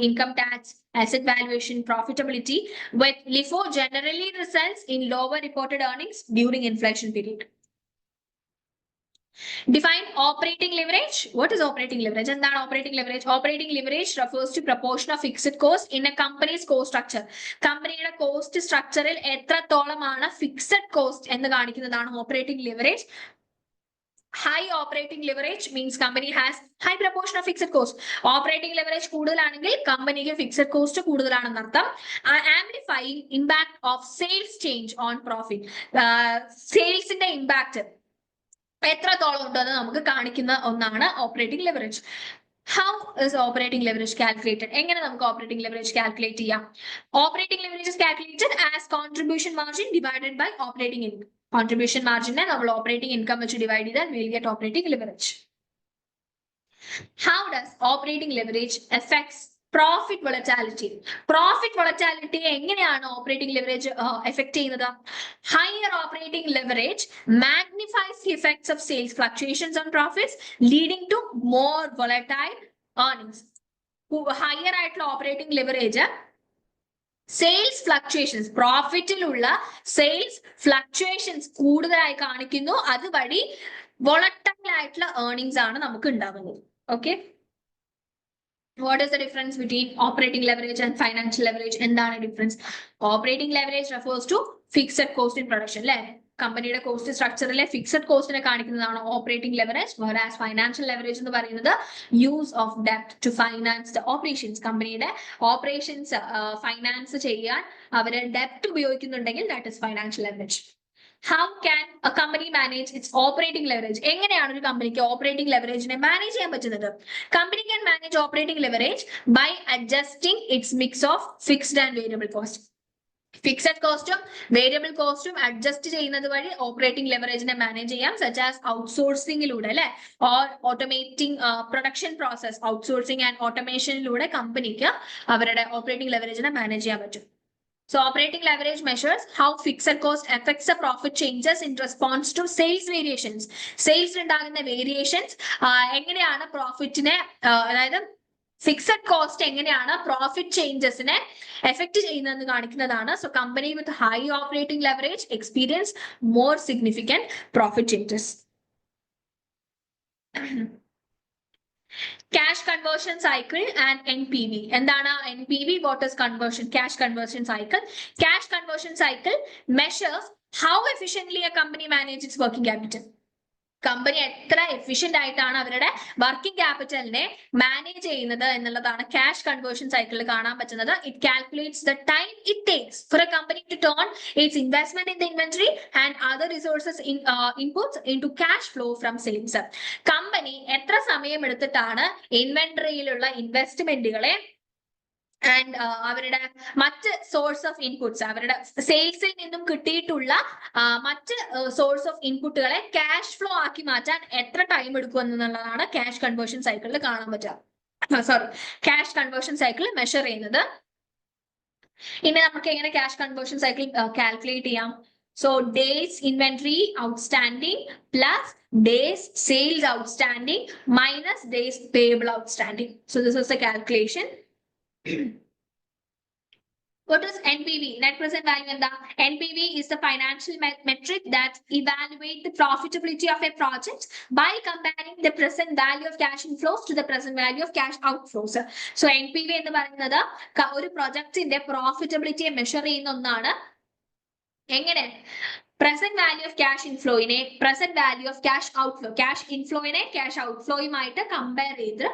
Income tax, asset valuation, profitability. But LIFO generally results in lower reported earnings during inflation period. Define operating leverage. What is operating leverage? എന്താണ് operating leverage? Operating leverage refers to proportion of fixed cost in a company's cost structure. കമ്പനിയുടെ cost സ്ട്രക്ചറിൽ എത്രത്തോളമാണ് fixed cost എന്ന് കാണിക്കുന്നതാണ് operating leverage. High operating leverage means company has high proportion of fixed cost. Operating leverage കൂടുതലാണെങ്കിൽ കമ്പനിക്ക് fixed cost കൂടുതലാണെന്ന് അർത്ഥം. Amplifying impact of sales change on profit. സെയിൽസിന്റെ ഇമ്പാക്ട് എത്രത്തോളം ഉണ്ടെന്ന് നമുക്ക് കാണിക്കുന്ന ഒന്നാണ് operating leverage. How is operating leverage calculated? എങ്ങനെ നമുക്ക് ഓപ്പറേറ്റിംഗ് ലെവറേജ് കാൽക്കുലേറ്റ് ചെയ്യാം? Operating leverage is calculated as contribution margin divided by operating income. Contribution margin നമ്മൾ ഓപ്പറേറ്റിംഗ് ഇൻകം വെച്ച് ഡിവൈഡ് ചെയ്താൽ we'll get operating leverage. How does operating leverage affects profit volatility? Profit volatility എങ്ങനെയാണ് operating leverage effect ചെയ്യുന്നത്? Higher operating leverage magnifies the effects of sales fluctuations on profits, leading to more volatile earnings. Higher ആയിട്ടുള്ള operating leverage sales fluctuations, പ്രോഫിറ്റിലുള്ള sales fluctuations കൂടുതലായി കാണിക്കുന്നു. അതുവഴി volatile ആയിട്ടുള്ള earnings ആണ് നമുക്ക് ഉണ്ടാവുന്നത്. Okay, what is the difference between operating leverage and financial leverage? എന്താണ് difference? Operating leverage refers to fixed cost in production. അല്ലെ, കമ്പനിയുടെ കോസ്റ്റ് സ്ട്രക്ചറിലെ ഫിക്സഡ് കോസ്റ്റിനെ കാണിക്കുന്നതാണ് operating leverage. whereas financial leverage എന്ന് പറയുന്നത് യൂസ് ഓഫ് ഡെപ്റ്റ് ടു ഫൈനാൻസ് ദ ഓപ്പറേഷൻസ്. കമ്പനിയുടെ operations finance ചെയ്യാൻ അവര് ഡെപ്റ്റ് ഉപയോഗിക്കുന്നുണ്ടെങ്കിൽ that is financial leverage. How can a company manage its operating leverage? എങ്ങനെയാണ് ഒരു കമ്പനിക്ക് ഓപ്പറേറ്റിംഗ് ലെവറേജിനെ മാനേജ് ചെയ്യാൻ പറ്റുന്നത്? Company can manage operating leverage by adjusting its mix of fixed and variable cost. Fixed കോസ്റ്റും വേരിയബിൾ കോസ്റ്റും അഡ്ജസ്റ്റ് ചെയ്യുന്നത് വഴി ഓപ്പറേറ്റിംഗ് ലെവറേജിനെ മാനേജ് ചെയ്യാം. സച്ച് ആസ് ഔട്ട്സോഴ്സിംഗിലൂടെ അല്ലെ, or automating production process, outsourcing and ഓട്ടോമേഷനിലൂടെ കമ്പനിക്ക് അവരുടെ ഓപ്പറേറ്റിംഗ് ലെവറേജിനെ മാനേജ് ചെയ്യാൻ പറ്റും. So operating leverage measures how fixed cost affects the profit changes in response to sales variations. Sales ഉണ്ടാകുന്ന വേരിയേഷൻസ് എങ്ങനെയാണ് പ്രോഫിറ്റിനെ, അതായത് ഫിക്സഡ് കോസ്റ്റ് എങ്ങനെയാണ് പ്രോഫിറ്റ് ചേഞ്ചസിനെ എഫക്ട് ചെയ്യുന്നതെന്ന് കാണിക്കുന്നതാണ്. So company with high operating leverage experience more significant profit changes. Cash conversion cycle and NPV. എന്താണ് NPV? What is conversion? Cash conversion cycle. Cash conversion cycle measures how efficiently a company manages its working capital. Company എത്ര efficient ആയിട്ടാണ് അവരുടെ working ക്യാപിറ്റലിനെ manage ചെയ്യുന്നത് എന്നുള്ളതാണ് cash conversion സൈക്കിളിൽ കാണാൻ പറ്റുന്നത്. It calculates the time it takes for a company to turn its investment in the inventory and other resources inputs into cash flow from sales. Company എത്ര സമയം എടുത്തിട്ടാണ് ഇൻവെന്ററിയിലുള്ള ഇൻവെസ്റ്റ്മെന്റുകളെ and അവരുടെ മറ്റ് സോഴ്സ് ഓഫ് ഇൻപുട്സ്, അവരുടെ സെയിൽസിൽ നിന്നും കിട്ടിയിട്ടുള്ള മറ്റ് source of ഇൻപുട്ടുകളെ cash flow ആക്കി മാറ്റാൻ എത്ര ടൈം എടുക്കും എന്നുള്ളതാണ് ക്യാഷ് കൺവേർഷൻ സൈക്കിളിൽ കാണാൻ പറ്റുക. Sorry cash conversion cycle measure ചെയ്യുന്നത്. ഇനി നമുക്ക് എങ്ങനെ ക്യാഷ് കൺവേർഷൻ സൈക്കിൾ കാൽക്കുലേറ്റ് ചെയ്യാം? So days inventory outstanding plus days sales outstanding minus days payable outstanding. So this is the calculation. What is NPV? Net present value and the NPV is the financial metric that evaluates the profitability of a project by comparing the present value of cash inflows to the present value of cash outflows. So NPV എന്ന് പറയുന്നത് ഒരു പ്രൊജക്ടിന്റെ പ്രോഫിറ്റബിലിറ്റിയെ measure ചെയ്യുന്ന ഒന്നാണ്. എങ്ങനെ? present value of cash inflow ine present value of cash outflow, cash inflow ine cash outflow യുമായിട്ട് compare ചെയ്ത്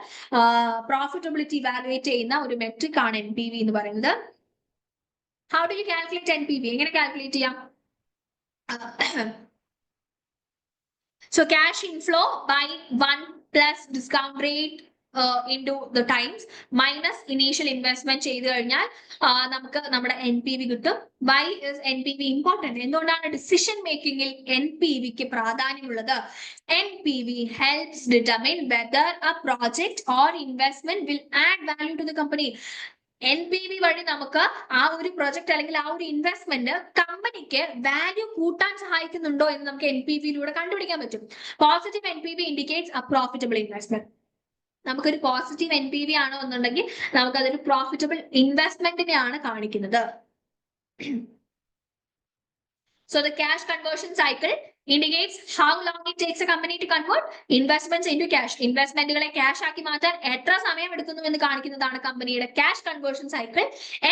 profitability evaluate ചെയ്യുന്ന ഒരു മെട്രിക് ആണ് NPV എന്ന് പറയുന്നത്. How do you calculate NPV? എങ്ങനെ കാൽക്കുലേറ്റ് ചെയ്യാം? So cash inflow by 1 plus discount rate into the times minus initial investment ചെയ്തു കഴിഞ്ഞാൽ നമുക്ക് നമ്മുടെ NPV കിട്ടും. Why is NPV important? എന്തുകൊണ്ടാണ് decision മേക്കിംഗിൽ NPVക്ക് പ്രാധാന്യമുള്ളത്? NPV helps determine whether a project or investment will add value to the company. NPV വഴി നമുക്ക് ആ ഒരു പ്രൊജക്ട് അല്ലെങ്കിൽ ആ ഒരു ഇൻവെസ്റ്റ്മെന്റ് കമ്പനിക്ക് വാല്യൂ കൂട്ടാൻ സഹായിക്കുന്നുണ്ടോ എന്ന് നമുക്ക് NPV-യിലൂടെ കണ്ടുപിടിക്കാൻ പറ്റും. Positive NPV indicates a profitable investment. നമുക്കൊരു പോസിറ്റീവ് NPV ആണോ എന്നുണ്ടെങ്കിൽ നമുക്ക് അതൊരു പ്രോഫിറ്റബിൾ ഇൻവെസ്റ്റ്മെന്റിനെയാണ് കാണിക്കുന്നത്. So the cash conversion cycle indicates how long it takes a company to convert investments into cash. ഇൻവെസ്റ്റ്മെന്റുകളെ ക്യാഷ് ആക്കി മാറ്റാൻ എത്ര സമയം എടുക്കുന്നു എന്ന് കാണിക്കുന്നതാണ് കമ്പനിയുടെ cash conversion cycle.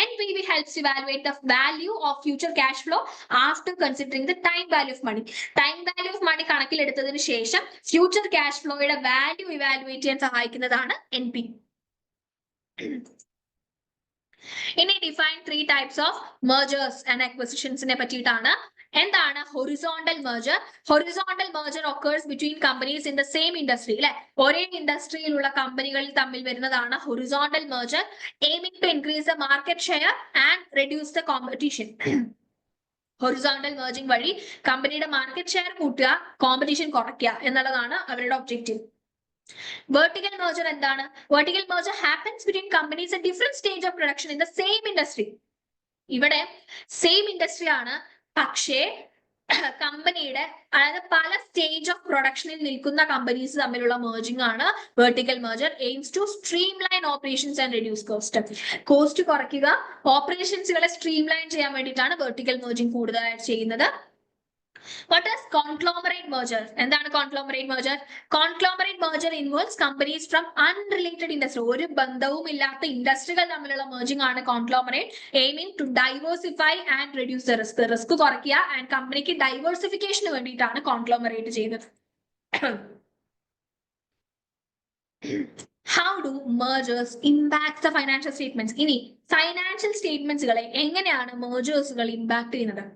NPV helps evaluate the value of future cash flow after considering the time value of money. Time value of money കണക്കിലെടുത്തതിന് ശേഷം ഫ്യൂച്ചർ ക്യാഷ് ഫ്ലോയുടെ വാല്യൂ ഇവാലുവേറ്റ് ചെയ്യാൻ സഹായിക്കുന്നതാണ് NPV. ഇനി define 3 types of mergers and acquisitions നെ പറ്റിയിട്ടാണ്. എന്താണ് horizontal merger? Horizontal merger occurs between companies in the same industry. അല്ലെ, ഒരേ ഇൻഡസ്ട്രിയിലുള്ള കമ്പനികൾ തമ്മിൽ വരുന്നതാണ് horizontal merger, aiming to increase the market share and reduce the competition. Horizontal merging വഴി കമ്പനിയുടെ മാർക്കറ്റ് ഷെയർ കൂട്ടുക, കോമ്പറ്റീഷൻ കുറയ്ക്കുക എന്നുള്ളതാണ് അവരുടെ ഒബ്ജക്റ്റീവ്. Vertical merger എന്താണ്? Vertical merger happens between companies at different stage of production in the same industry. ഇവിടെ same industry ആണ്, പക്ഷേ കമ്പനിയുടെ അതായത് പല സ്റ്റേജ് ഓഫ് പ്രൊഡക്ഷനിൽ നിൽക്കുന്ന കമ്പനീസ് തമ്മിലുള്ള മെർജിംഗ് ആണ് vertical merger. Aims to streamline operations and reduce cost. Cost കുറയ്ക്കുക, ഓപ്പറേഷൻസുകളെ സ്ട്രീംലൈൻ ചെയ്യാൻ വേണ്ടിയിട്ടാണ് വെർട്ടിക്കൽ മെർജിംഗ് കൂടുതലായിട്ട് ചെയ്യുന്നത്. What is conglomerate merger? എന്താണ് conglomerate merger? Conglomerate merger involves companies from unrelated industry. ഒരു ബന്ധവും ഇല്ലാത്ത ഇൻഡസ്ട്രികൾ തമ്മിലുള്ള merging ആണ് conglomerate, aiming to diversify and reduce the risk. Risk കുറയ്ക്കുക ആൻഡ് കമ്പനിക്ക് ഡൈവേഴ്സിഫിക്കേഷന് വേണ്ടിയിട്ടാണ് conglomerate ചെയ്യുന്നത്. How do mergers impact the financial statements? ഇനി ഫൈനാൻഷ്യൽ സ്റ്റേറ്റ്മെന്റ്സുകളെ എങ്ങനെയാണ് mergersകൾ ഇമ്പാക്ട് ചെയ്യുന്നത്?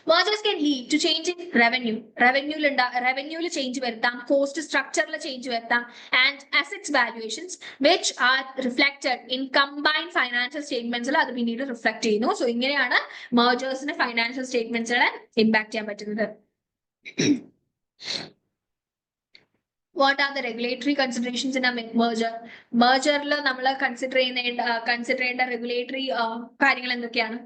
Mergers can lead to change in revenue. Revenue change വരുത്താം, cost structure change വരുത്താം, and assets valuations which are reflected in combined financial statements അത് പിന്നീട് reflect ചെയ്യുന്നു. So ഇങ്ങനെയാണ് mergersന് financial സ്റ്റേറ്റ്മെന്റ്സുകളെ impact ചെയ്യാൻ പറ്റുന്നത്. What are the regulatory considerations in a merger? Mergerൽ നമ്മൾ consider ചെയ്യേണ്ട റെഗുലേറ്ററി കാര്യങ്ങൾ എന്തൊക്കെയാണ്?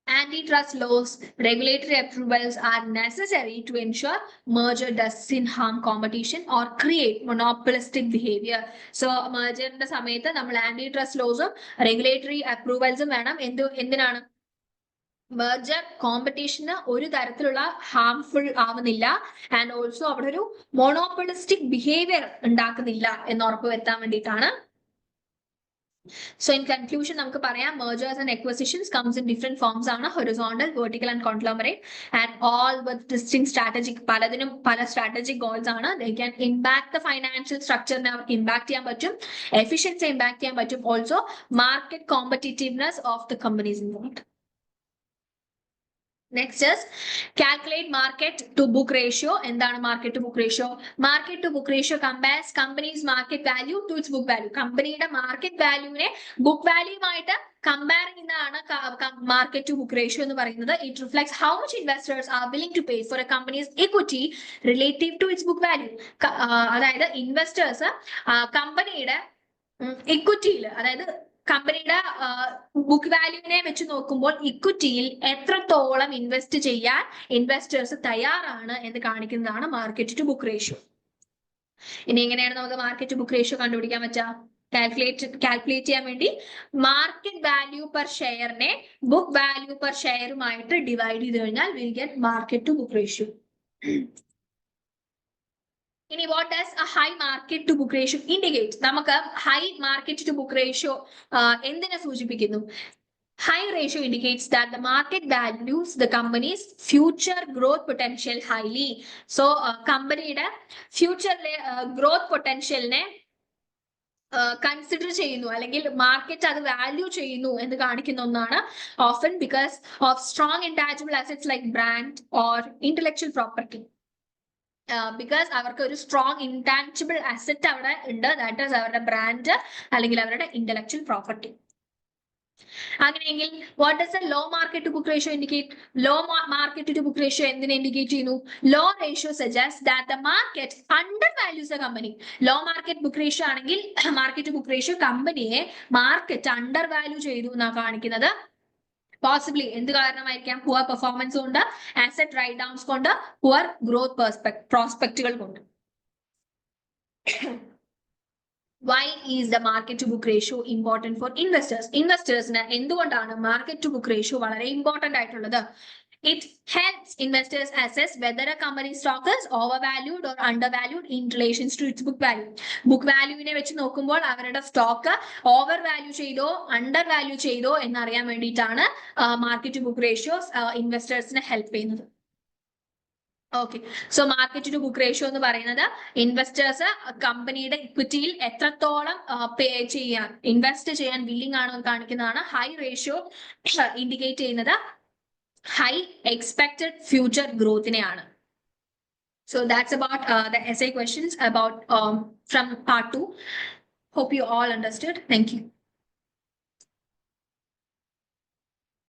Antitrust laws, regulatory approvals are necessary to ensure merger doesn't harm competition or create monopolistic behavior. So merger ന്റെ സമയത്ത് നമ്മൾ antitrust laws-ഉം regulatory approvals-ഉം വേണം. എന്തിനാണ്? മെർജർ കോമ്പറ്റീഷന് ഒരു തരത്തിലുള്ള ഹാംഫുൾ ആവുന്നില്ല ആൻഡ് ഓൾസോ അവിടെ ഒരു മോണോപ്പൊളിസ്റ്റിക് ബിഹേവിയർ ഉണ്ടാക്കുന്നില്ല എന്ന് ഉറപ്പുവരുത്താൻ വേണ്ടിയിട്ടാണ്. So in conclusion, നമുക്ക് പറയാം mergers and acquisitions comes in different forms ആണ്, horizontal, vertical and conglomerate, and all with distinct strategic പലതിനും പല strategic goals ആണ്. They can impact the financial structure നെ അവർക്ക് impact ചെയ്യാൻ പറ്റും, efficiency impact ചെയ്യാൻ പറ്റും, also market competitiveness of the companies involved. Next is calculate market to book ratio. എന്താണ് market to book ratio? Market to book ratio compares company's market value to its book value. കമ്പനിയുടെ market വാല്യൂവിനെ book വാല്യൂമായിട്ട് comparing എന്നാണ് market to book ratio എന്ന് പറയുന്നത്. It reflects how much investors are willing to pay for a company's equity relative to its book value. അതായത് investors കമ്പനിയുടെ ഇക്വിറ്റിയിൽ, അതായത് കമ്പനിയുടെ ബുക്ക് വാല്യൂവിനെ വെച്ച് നോക്കുമ്പോൾ ഇക്വിറ്റിയിൽ എത്രത്തോളം ഇൻവെസ്റ്റ് ചെയ്യാൻ ഇൻവെസ്റ്റേഴ്സ് തയ്യാറാണ് എന്ന് കാണിക്കുന്നതാണ് മാർക്കറ്റ് ടു ബുക്ക് റേഷ്യോ. ഇനി എങ്ങനെയാണ് നമുക്ക് മാർക്കറ്റ് ടു ബുക്ക് റേഷ്യോ കണ്ടുപിടിക്കാൻ പറ്റുക? കാൽക്കുലേറ്റ് ചെയ്യാൻ വേണ്ടി മാർക്കറ്റ് വാല്യൂ പെർ ഷെയറിനെ ബുക്ക് വാല്യൂ പെർ ഷെയറുമായിട്ട് ഡിവൈഡ് ചെയ്ത് കഴിഞ്ഞാൽ will get market to book ratio. ഇനി what does a high market to book ratio indicate? നമുക്ക് high market to book ratio എന്തിനെ സൂചിപ്പിക്കുന്നു? High ratio indicates that the market values the company's future growth potential highly. So, കമ്പനിയുടെ ഫ്യൂച്ചറിലെ growth പൊട്ടൻഷ്യലിനെ consider ചെയ്യുന്നു, അല്ലെങ്കിൽ market അത് value ചെയ്യുന്നു എന്ന് കാണിക്കുന്ന ഒന്നാണ്. Often because of strong intangible assets like brand or intellectual property. Because അവർക്ക് ഒരു സ്ട്രോങ് ഇൻടാഞ്ചിബിൾ അസറ്റ് അവിടെ ഉണ്ട്, ദാറ്റ് ഈസ് അവരുടെ ബ്രാൻഡ് അല്ലെങ്കിൽ അവരുടെ ഇന്റലക്ച്വൽ പ്രോപ്പർട്ടി. അങ്ങനെയെങ്കിൽ what does a low market to book ratio indicate? Low market to book ratio എന്തിനെ indicate ചെയ്യുന്നു? Low ratio suggest that the market undervalues a company. Low market book ratio ആണെങ്കിൽ market to book ratio കമ്പനിയെ market undervalue ചെയ്തു എന്നാണ് കാണിക്കുന്നത്. Possibly എന്ത് കാരണമായിരിക്കാം? Poor performance കൊണ്ട്, അസറ്റ് റൈറ്റ് ഡൗൺസ് കൊണ്ട്, പുവർ ഗ്രോത്ത് പ്രോസ്പെക്റ്റുകൾ കൊണ്ട്. Why is the market to book ratio important for investors? Investors-ന് എന്തുകൊണ്ടാണ് market to book ratio വളരെ important ആയിട്ടുള്ളത്? It helps investors assess whether a company's stock is overvalued or undervalued in relation to its book value. Book value-നെ വെച്ച് നോക്കുമ്പോൾ അവരുടെ stock overvalue ചെയ്തോ undervalue ചെയ്തോ എന്നറിയാൻ വേണ്ടിയിട്ടാണ് മാർക്കറ്റ് ടു ബുക്ക് റേഷ്യോസ് ഇൻവെസ്റ്റേഴ്സിനെ ഹെൽപ്പ് ചെയ്യുന്നത്. Okay, so market to book ratio എന്ന് പറയുന്നത് ഇൻവെസ്റ്റേഴ്സ് കമ്പനിയുടെ ഇക്വിറ്റിയിൽ എത്രത്തോളം പേ ചെയ്യാൻ, ഇൻവെസ്റ്റ് ചെയ്യാൻ വില്ലിംഗ് ആണോ എന്ന് കാണിക്കുന്നതാണ്. ഹൈ റേഷ്യോ ഇൻഡിക്കേറ്റ് ചെയ്യുന്നത് ഹൈ എക്സ്പെക്ടഡ് ഫ്യൂച്ചർ ഗ്രോത്തിനെയാണ്. So that's about the essay questions about from part 2. Hope you all understood. Thank you.